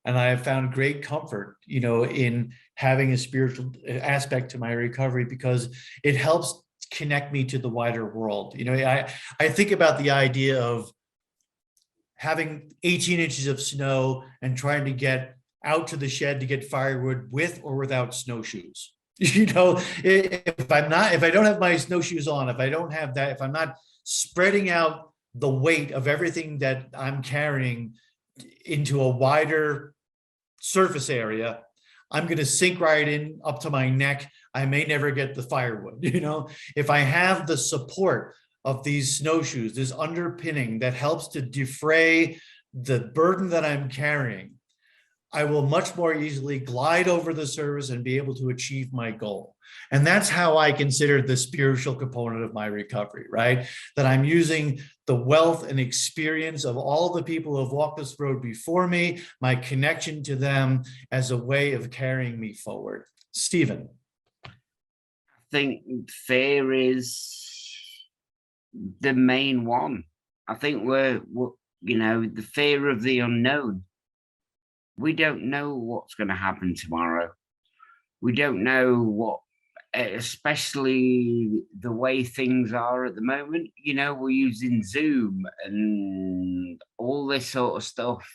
and I have found great comfort, in having a spiritual aspect to my recovery, because it helps connect me to the wider world. I think about the idea of having 18 inches of snow and trying to get out to the shed to get firewood with or without snowshoes. If I don't have my snowshoes on, if I don't have that, if I'm not spreading out the weight of everything that I'm carrying into a wider surface area, I'm going to sink right in up to my neck. I may never get the firewood. If I have the support of these snowshoes, this underpinning that helps to defray the burden that I'm carrying, I will much more easily glide over the surface and be able to achieve my goal. And that's how I consider the spiritual component of my recovery, right? That I'm using the wealth and experience of all the people who have walked this road before me, my connection to them, as a way of carrying me forward. Stephen. I think fear is the main one. I think we're the fear of the unknown. We don't know what's going to happen tomorrow. We don't know what, especially the way things are at the moment. We're using Zoom and all this sort of stuff.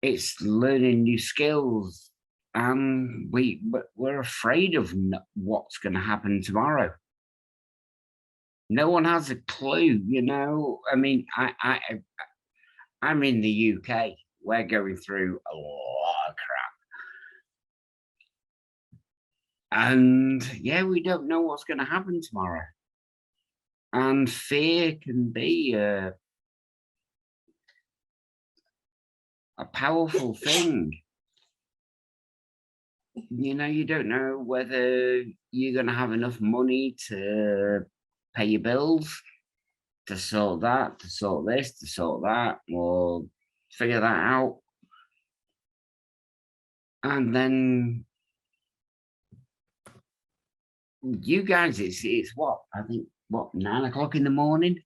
It's learning new skills, and we're afraid of what's going to happen tomorrow. No one has a clue. I mean, I'm in the UK. We're going through a lot of crap. And yeah, we don't know what's going to happen tomorrow. And fear can be a powerful thing. You don't know whether you're going to have enough money to pay your bills, to sort that, to sort this, to sort that, or figure that out. And then you guys, it's what, I think, 9 o'clock in the morning?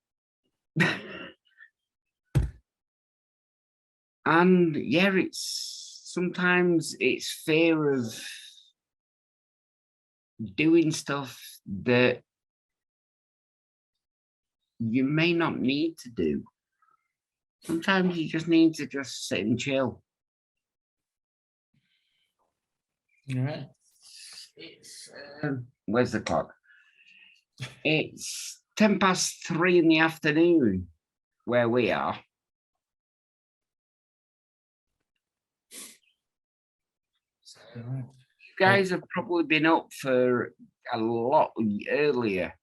And yeah, sometimes it's fear of doing stuff that you may not need to do. Sometimes you just need to just sit and chill. All right. It's where's the clock? It's 3:10 in the afternoon where we are. All right. You guys have probably been up for a lot earlier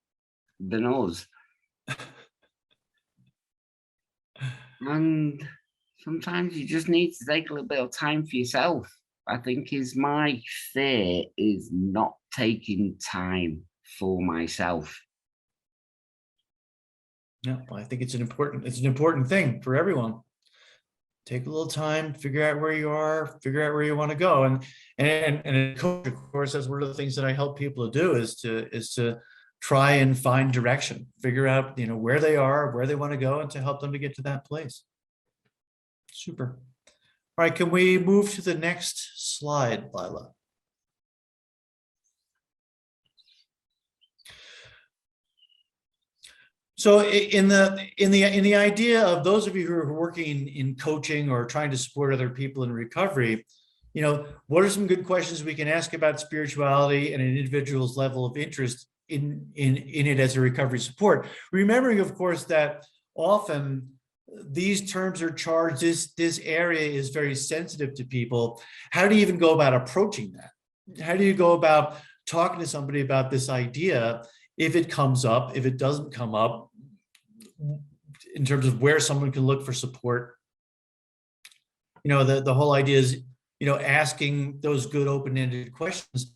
than us. And sometimes you just need to take a little bit of time for yourself. I think is my fear is not taking time for myself. Yeah, well, I think it's an important thing for everyone. Take a little time, figure out where you are, figure out where you want to go. And a coach, of course, that's one of the things that I help people to do is to try and find direction, figure out, where they are, where they want to go, and to help them to get to that place. Super. All right, can we move to the next slide, Lila? So in the idea of those of you who are working in coaching or trying to support other people in recovery, what are some good questions we can ask about spirituality and an individual's level of interest in it as a recovery support? Remembering, of course, that often these terms are charged, this area is very sensitive to people. How do you even go about approaching that? How do you go about talking to somebody about this idea if it comes up, if it doesn't come up, in terms of where someone can look for support? The whole idea is, asking those good open-ended questions.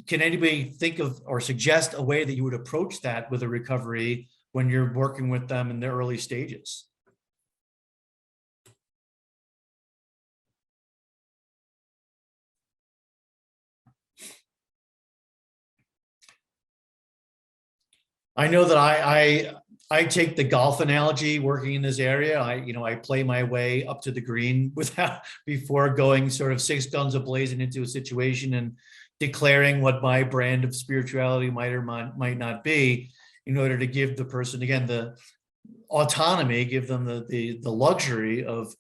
Can anybody think of or suggest a way that you would approach that with a recovery when you're working with them in their early stages? I know that I take the golf analogy working in this area. I play my way up to the green before going sort of 6 guns a-blazing into a situation and declaring what my brand of spirituality might or might not be, in order to give the person, again, the autonomy, give them the luxury of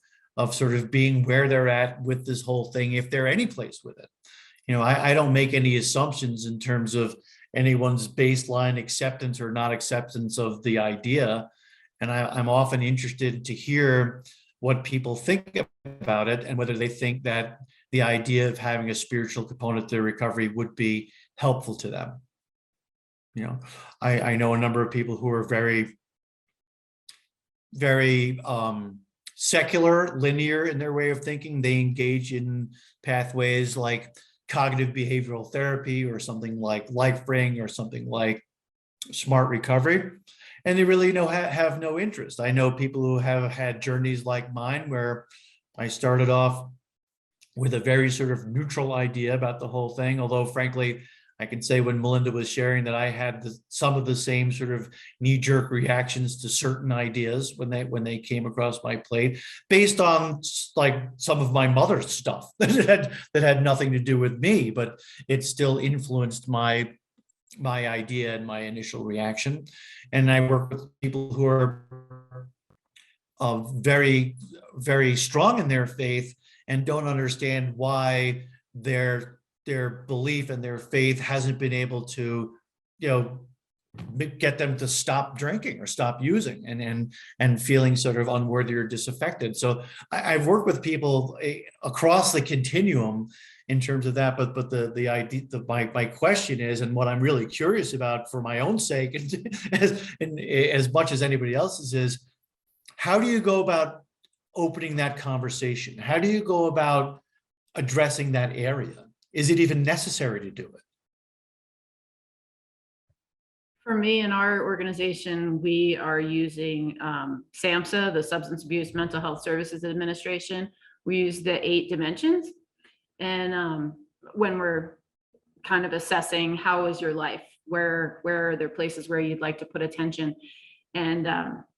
sort of being where they're at with this whole thing, if they're any place with it. I don't make any assumptions in terms of anyone's baseline acceptance or not acceptance of the idea. And I'm often interested to hear what people think about it and whether they think that the idea of having a spiritual component to recovery would be helpful to them. I know a number of people who are very, very secular, linear in their way of thinking. They engage in pathways like cognitive behavioral therapy or something like LifeBring or something like Smart Recovery, and they really have no interest. I know people who have had journeys like mine where I started off with a very sort of neutral idea about the whole thing, although frankly, I can say when Melinda was sharing that I had some of the same sort of knee-jerk reactions to certain ideas when they came across my plate, based on like some of my mother's stuff that had nothing to do with me, but it still influenced my idea and my initial reaction. And I work with people who are very, very strong in their faith and don't understand why their belief and their faith hasn't been able to, get them to stop drinking or stop using and feeling sort of unworthy or disaffected. So I've worked with people across the continuum in terms of that, but the idea, my question is, and what I'm really curious about for my own sake, and as much as anybody else's, is how do you go about opening that conversation? How do you go about addressing that area? Is it even necessary to do it? For me, in our organization, we are using SAMHSA, the Substance Abuse Mental Health Services Administration. We use the 8 dimensions. And when we're kind of assessing how is your life, where are there places where you'd like to put attention? And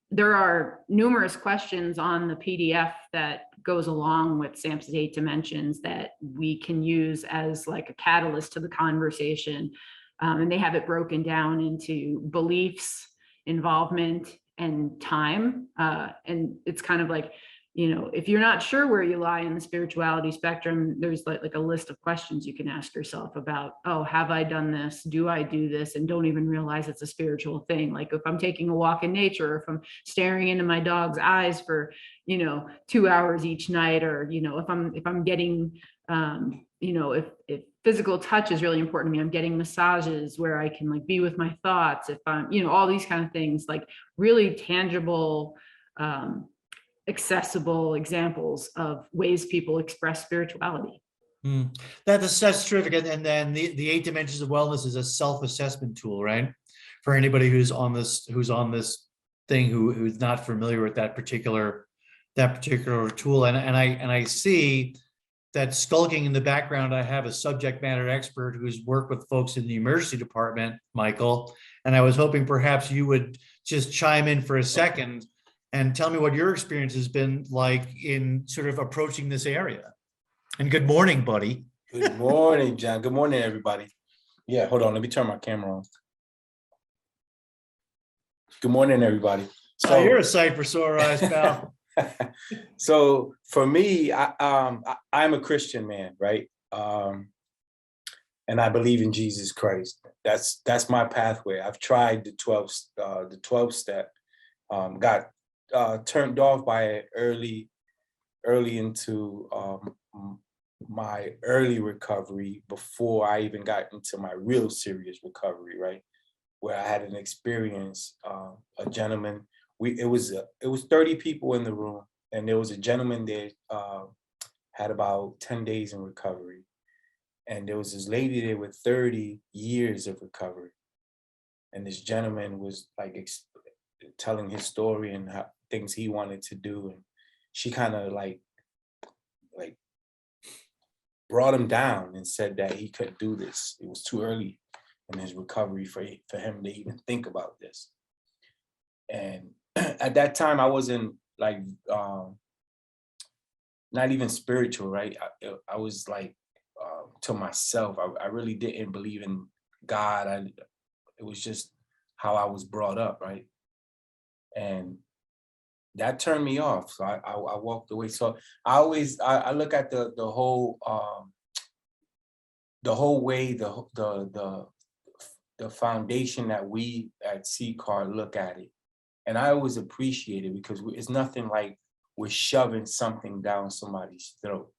there are numerous questions on the PDF that goes along with SAMHSA's 8 dimensions that we can use as like a catalyst to the conversation. And they have it broken down into beliefs involvement and time. And it's kind of like, if you're not sure where you lie in the spirituality spectrum, there's like a list of questions you can ask yourself about, oh, have I done this? Do I do this? And don't even realize it's a spiritual thing. Like if I'm taking a walk in nature, or if I'm staring into my dog's eyes for, 2 hours each night, or, if I'm getting, if physical touch is really important to me, I'm getting massages where I can like be with my thoughts. If I'm, all these kind of things, like really tangible, accessible examples of ways people express spirituality. That's terrific. And then the 8 dimensions of wellness is a self-assessment tool, right? For anybody who's on this thing who's not familiar with that particular tool. And I see that skulking in the background, I have a subject matter expert who's worked with folks in the emergency department, Michael. And I was hoping perhaps you would just chime in for a second and tell me what your experience has been like in sort of approaching this area. And good morning, buddy. Good morning, John. Good morning, everybody. Yeah, hold on. Let me turn my camera on. Good morning, everybody. So you're a sight for sore eyes, pal. So for me, I'm a Christian man, right? And I believe in Jesus Christ. That's my pathway. I've tried the 12 step. Got turned off by it early into my early recovery, before I even got into my real serious recovery, right? Where I had an experience, a gentleman, it was 30 people in the room, and there was a gentleman that had about 10 days in recovery. And there was this lady there with 30 years of recovery. And this gentleman was like telling his story and things he wanted to do. And she kind of like brought him down and said that he couldn't do this. It was too early in his recovery for him to even think about this. And at that time, I wasn't like, not even spiritual, right? I was like, to myself, I really didn't believe in God. It was just how I was brought up, right? And that turned me off. So I walked away. So I look at the whole way, the foundation that we at CCAR look at it. And I always appreciate it, because it's nothing like we're shoving something down somebody's throat.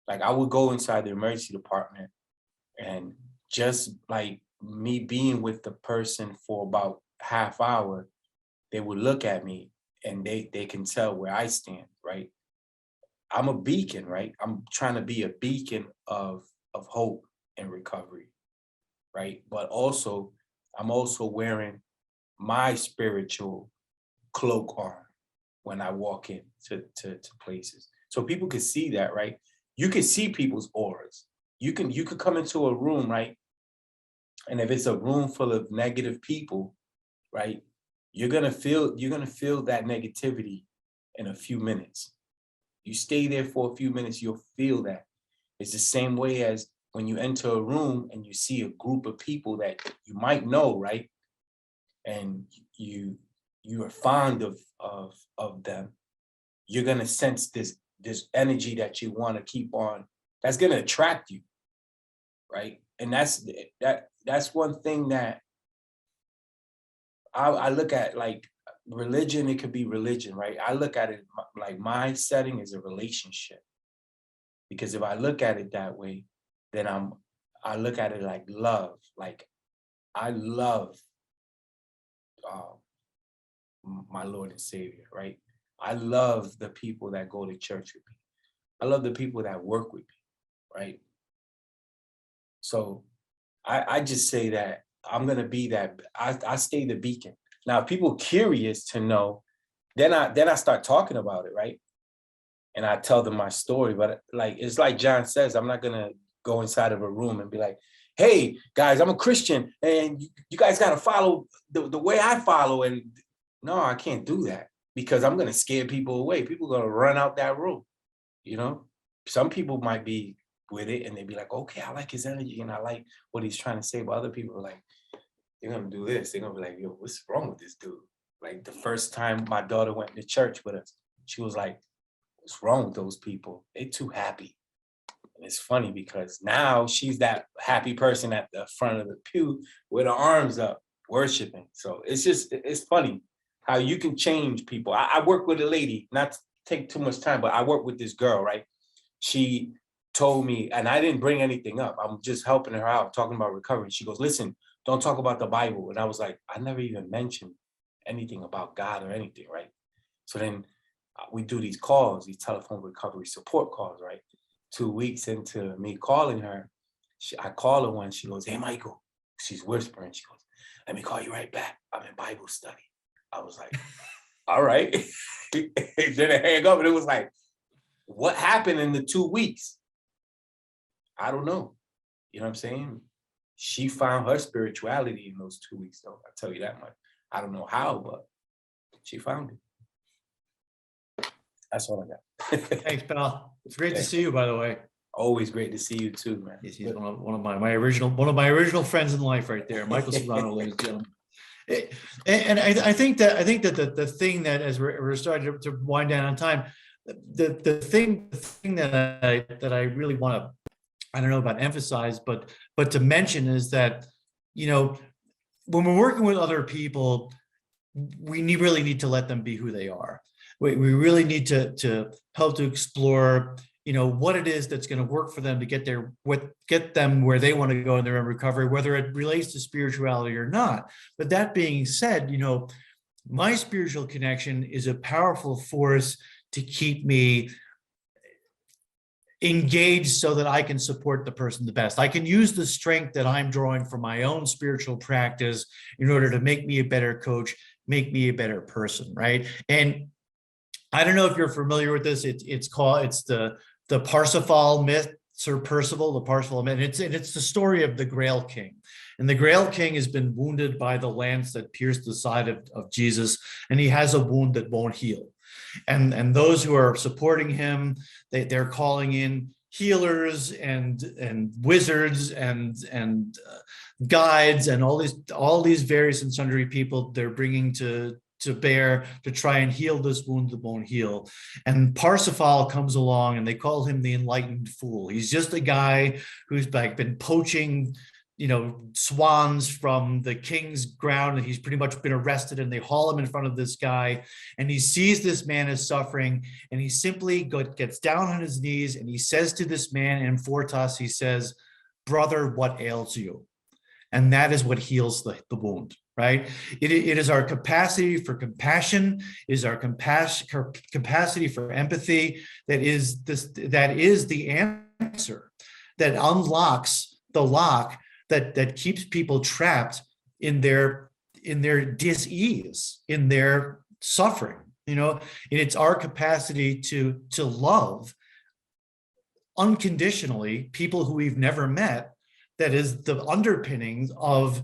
Like I would go inside the emergency department, and just like me being with the person for about half hour, they would look at me and they can tell where I stand, right? I'm a beacon, right? I'm trying to be a beacon of hope and recovery, right? But also, I'm also wearing my spiritual cloak on when I walk in to places. So people can see that, right? You can see people's auras. You could come into a room, right? And if it's a room full of negative people, right? You're gonna feel that negativity in a few minutes. You stay there for a few minutes, you'll feel that. It's the same way as when you enter a room and you see a group of people that you might know, right? And you are fond of them. You're gonna sense this energy that you want to keep on. That's gonna attract you, right? And that's one thing that I look at, like religion. It could be religion, right? I look at it like my setting is a relationship, because if I look at it that way, then I look at it like love. Like I love my Lord and Savior, right? I love the people that go to church with me. I love the people that work with me, right? So I just say that I'm gonna be that. I stay the beacon. Now, if people curious to know, then I start talking about it, right? And I tell them my story. But like it's like John says, I'm not gonna go inside of a room and be like, "Hey guys, I'm a Christian, and you guys gotta follow the way I follow." And no, I can't do that, because I'm gonna scare people away. People are gonna run out that room. You know, some people might be with it and they'd be like, okay, I like his energy and I like what he's trying to say. But other people are like, they're gonna do this. They're gonna be like, yo, what's wrong with this dude? Like the first time my daughter went to church with us, she was like, what's wrong with those people? They too happy. And it's funny because now she's that happy person at the front of the pew with her arms up, worshiping. So it's funny how you can change people. I work with a lady, not to take too much time, but I work with this girl, right? She told me, and I didn't bring anything up. I'm just helping her out, talking about recovery. She goes, listen, don't talk about the Bible. And I was like, I never even mentioned anything about God or anything, right? So then we do these calls, these telephone recovery support calls, right? 2 weeks into me calling her, I call her one, she goes, hey, Michael. She's whispering, she goes, let me call you right back. I'm in Bible study. I was like, all right. Then I hang up and it was like, what happened in the 2 weeks? I don't know. You know what I'm saying? She found her spirituality in those 2 weeks, though. I'll tell you that much. I don't know how, but she found it. That's all I got. Thanks, pal. It's great to Thanks. see you, by the way. Always great to see you too, man. He's one of my original friends in life right there, Michael Serrano, ladies and gentlemen. And I think that the thing that, as we're starting to wind down on time, the thing that I really want to, I don't know about emphasize, but to mention is that, you know, when we're working with other people, we really need to let them be who they are. We really need to help to explore, you know, what it is that's going to work for them to get them where they want to go in their own recovery, whether it relates to spirituality or not. But that being said, you know, my spiritual connection is a powerful force to keep me engaged so that I can support the person the best. I can use the strength that I'm drawing from my own spiritual practice in order to make me a better coach, make me a better person, right? And I don't know if you're familiar with this. It's the Parsifal myth, Sir Percival, the Parsifal myth. And it's the story of the Grail King. And the Grail King has been wounded by the lance that pierced the side of Jesus, and he has a wound that won't heal. And those who are supporting him, they're calling in healers and wizards and guides and all these various and sundry people they're bringing to bear to try and heal this wound that won't heal. And Parsifal comes along and they call him the enlightened fool. He's just a guy who's like been poaching, you know, swans from the king's ground, and he's pretty much been arrested, and they haul him in front of this guy, and he sees this man is suffering, and he simply gets down on his knees and he says to this man in Fortas, he says, brother, what ails you? And that is what heals the wound, right? It is our capacity for compassion, is our capacity for empathy that is the answer that unlocks the lock that keeps people trapped in their dis-ease, in their suffering, you know. And it's our capacity to love unconditionally people who we've never met that is the underpinnings of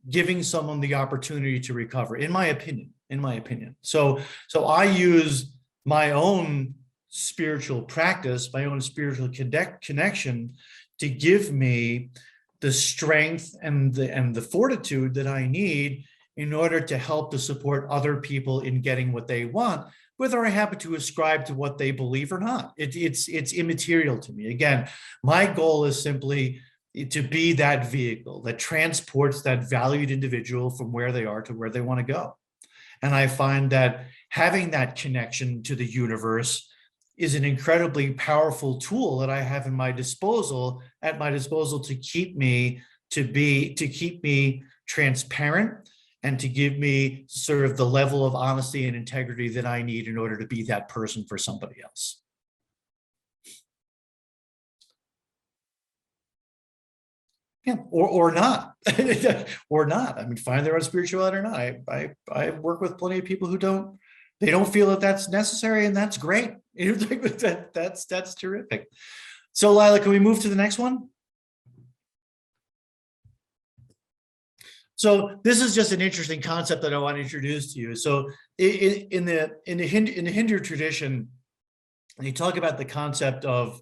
giving someone the opportunity to recover, in my opinion. So I use my own spiritual practice, my own spiritual connection to give me the strength and the fortitude that I need in order to help to support other people in getting what they want, whether I happen to ascribe to what they believe or not. It's immaterial to me. Again, my goal is simply to be that vehicle that transports that valued individual from where they are to where they want to go. And I find that having that connection to the universe is an incredibly powerful tool that I have at my disposal to keep me transparent and to give me sort of the level of honesty and integrity that I need in order to be that person for somebody else. Yeah, or not, or not. I mean, find their own spirituality or not. I work with plenty of people who don't feel that that's necessary, and that's great. That's terrific. So, Lila, can we move to the next one? So this is just an interesting concept that I want to introduce to you. So in the Hindu tradition, they talk about the concept of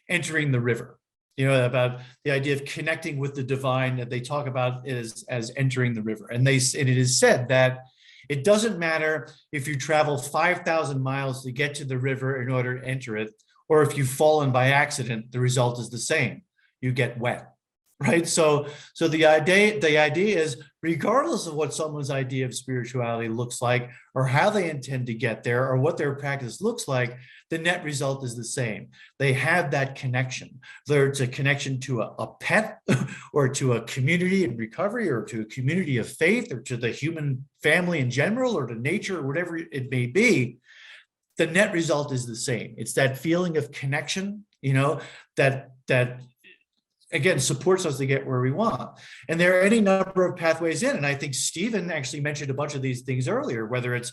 entering the river. about the idea of connecting with the divine, that they talk about as entering the river. And it is said that it doesn't matter if you travel 5,000 miles to get to the river in order to enter it, or if you've fallen by accident, the result is the same. You get wet, right? So the idea is, regardless of what someone's idea of spirituality looks like, or how they intend to get there, or what their practice looks like, the net result is the same. They have that connection. Whether it's a connection to a pet, or to a community in recovery, or to a community of faith, or to the human family in general, or to nature, or whatever it may be, the net result is the same. It's that feeling of connection, that again supports us to get where we want. And there are any number of pathways in. And I think Stephen actually mentioned a bunch of these things earlier, whether it's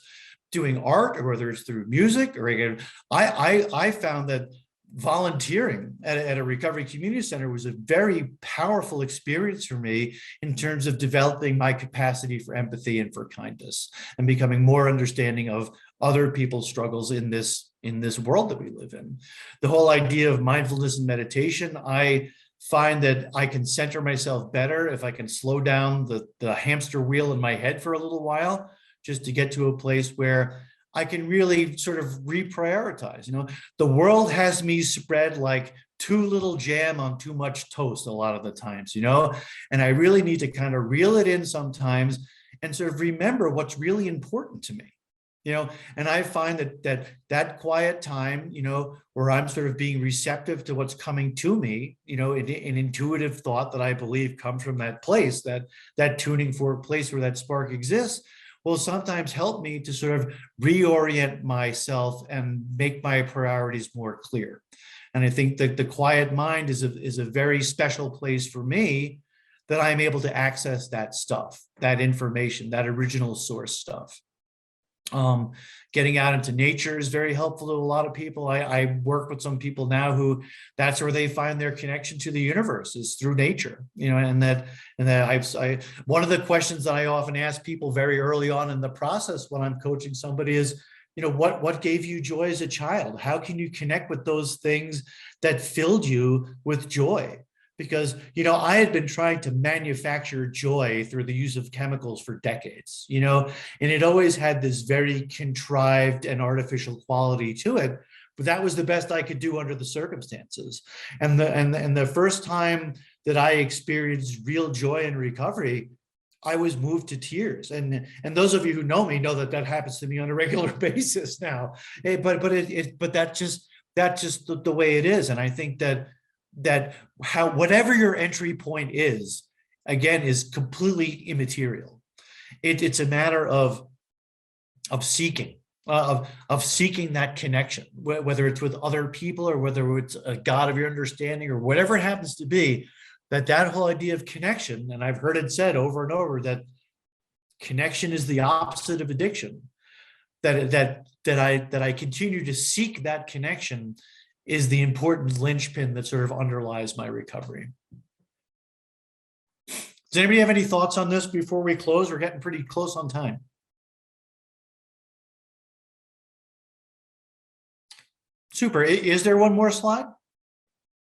doing art, or whether it's through music, or again, I found that volunteering at a recovery community center was a very powerful experience for me in terms of developing my capacity for empathy and for kindness, and becoming more understanding of other people's struggles in this world that we live in. The whole idea of mindfulness and meditation, I find that I can center myself better if I can slow down the hamster wheel in my head for a little while, just to get to a place where I can really sort of reprioritize. The world has me spread like too little jam on too much toast a lot of the times, and I really need to kind of reel it in sometimes and sort of remember what's really important to me. And I find that quiet time, where I'm sort of being receptive to what's coming to me, an intuitive thought that I believe comes from that place, that tuning for a place where that spark exists, will sometimes help me to sort of reorient myself and make my priorities more clear. And I think that the quiet mind is a very special place for me, that I'm able to access that stuff, that information, that original source stuff. Getting out into nature is very helpful to a lot of people. I work with some people now who that's where they find their connection to the universe, is through nature, and that I one of the questions that I often ask people very early on in the process when I'm coaching somebody is, what gave you joy as a child? How can you connect with those things that filled you with joy? Because, I had been trying to manufacture joy through the use of chemicals for decades, and it always had this very contrived and artificial quality to it. But that was the best I could do under the circumstances. And the first time that I experienced real joy in recovery, I was moved to tears. And those of you who know me know that happens to me on a regular basis now. But that's just the way it is. And I think that whatever your entry point is, again, is completely immaterial. It's a matter of seeking, of seeking that connection, whether it's with other people, or whether it's a God of your understanding, or whatever it happens to be. That whole idea of connection, and I've heard it said over and over, that connection is the opposite of addiction. That I continue to seek that connection is the important linchpin that sort of underlies my recovery. Does anybody have any thoughts on this before we close? We're getting pretty close on time. Super. Is there one more slide?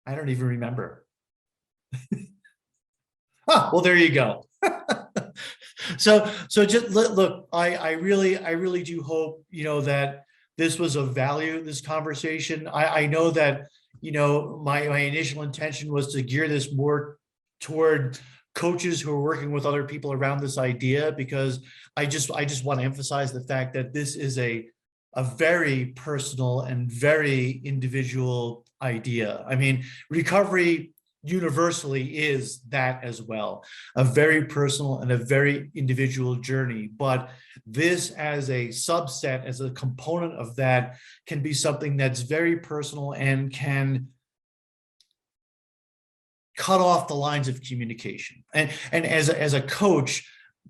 I don't even remember. Well, there you go. So just look, I really do hope, that this was of value, this conversation. I know that, my initial intention was to gear this more toward coaches who are working with other people around this idea, because I just want to emphasize the fact that this is a very personal and very individual idea. I mean, recovery universally is that as well, a very personal and a very individual journey. But this, as a subset, as a component of that, can be something that's very personal and can cut off the lines of communication. And as a coach,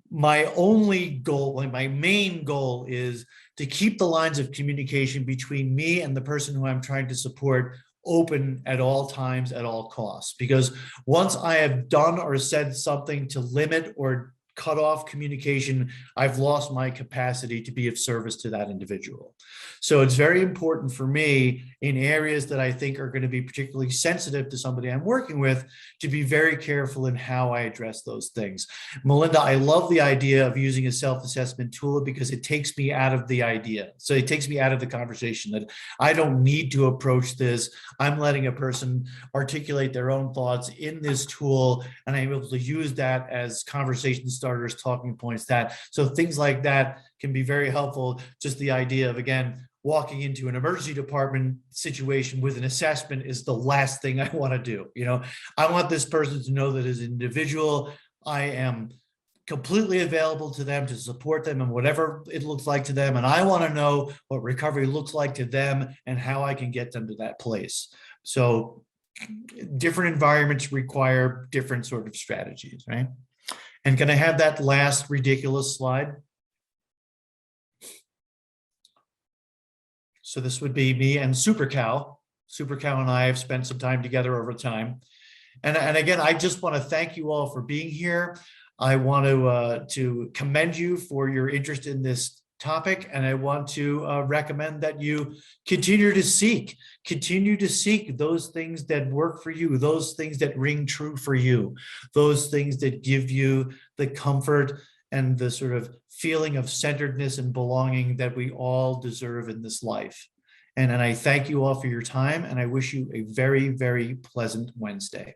my only goal, like my main goal, is to keep the lines of communication between me and the person who I'm trying to support open at all times, at all costs. Because once I have done or said something to limit or cut off communication, I've lost my capacity to be of service to that individual. So it's very important for me in areas that I think are going to be particularly sensitive to somebody I'm working with to be very careful in how I address those things. Melinda, I love the idea of using a self-assessment tool because it takes me out of the idea. So it takes me out of the conversation that I don't need to approach this. I'm letting a person articulate their own thoughts in this tool, and I'm able to use that as conversation starters, talking points, so things like that can be very helpful. Just the idea of, again, walking into an emergency department situation with an assessment is the last thing I want to do. I want this person to know that as an individual, I am completely available to them to support them and whatever it looks like to them. And I want to know what recovery looks like to them and how I can get them to that place. So different environments require different sort of strategies, right? And can I have that last ridiculous slide? So this would be me and SuperCal. SuperCal and I have spent some time together over time. And again, I just want to thank you all for being here. I want to commend you for your interest in this topic. And I want to recommend that you continue to seek those things that work for you, those things that ring true for you, those things that give you the comfort and the sort of feeling of centeredness and belonging that we all deserve in this life. And I thank you all for your time, and I wish you a very, very pleasant Wednesday.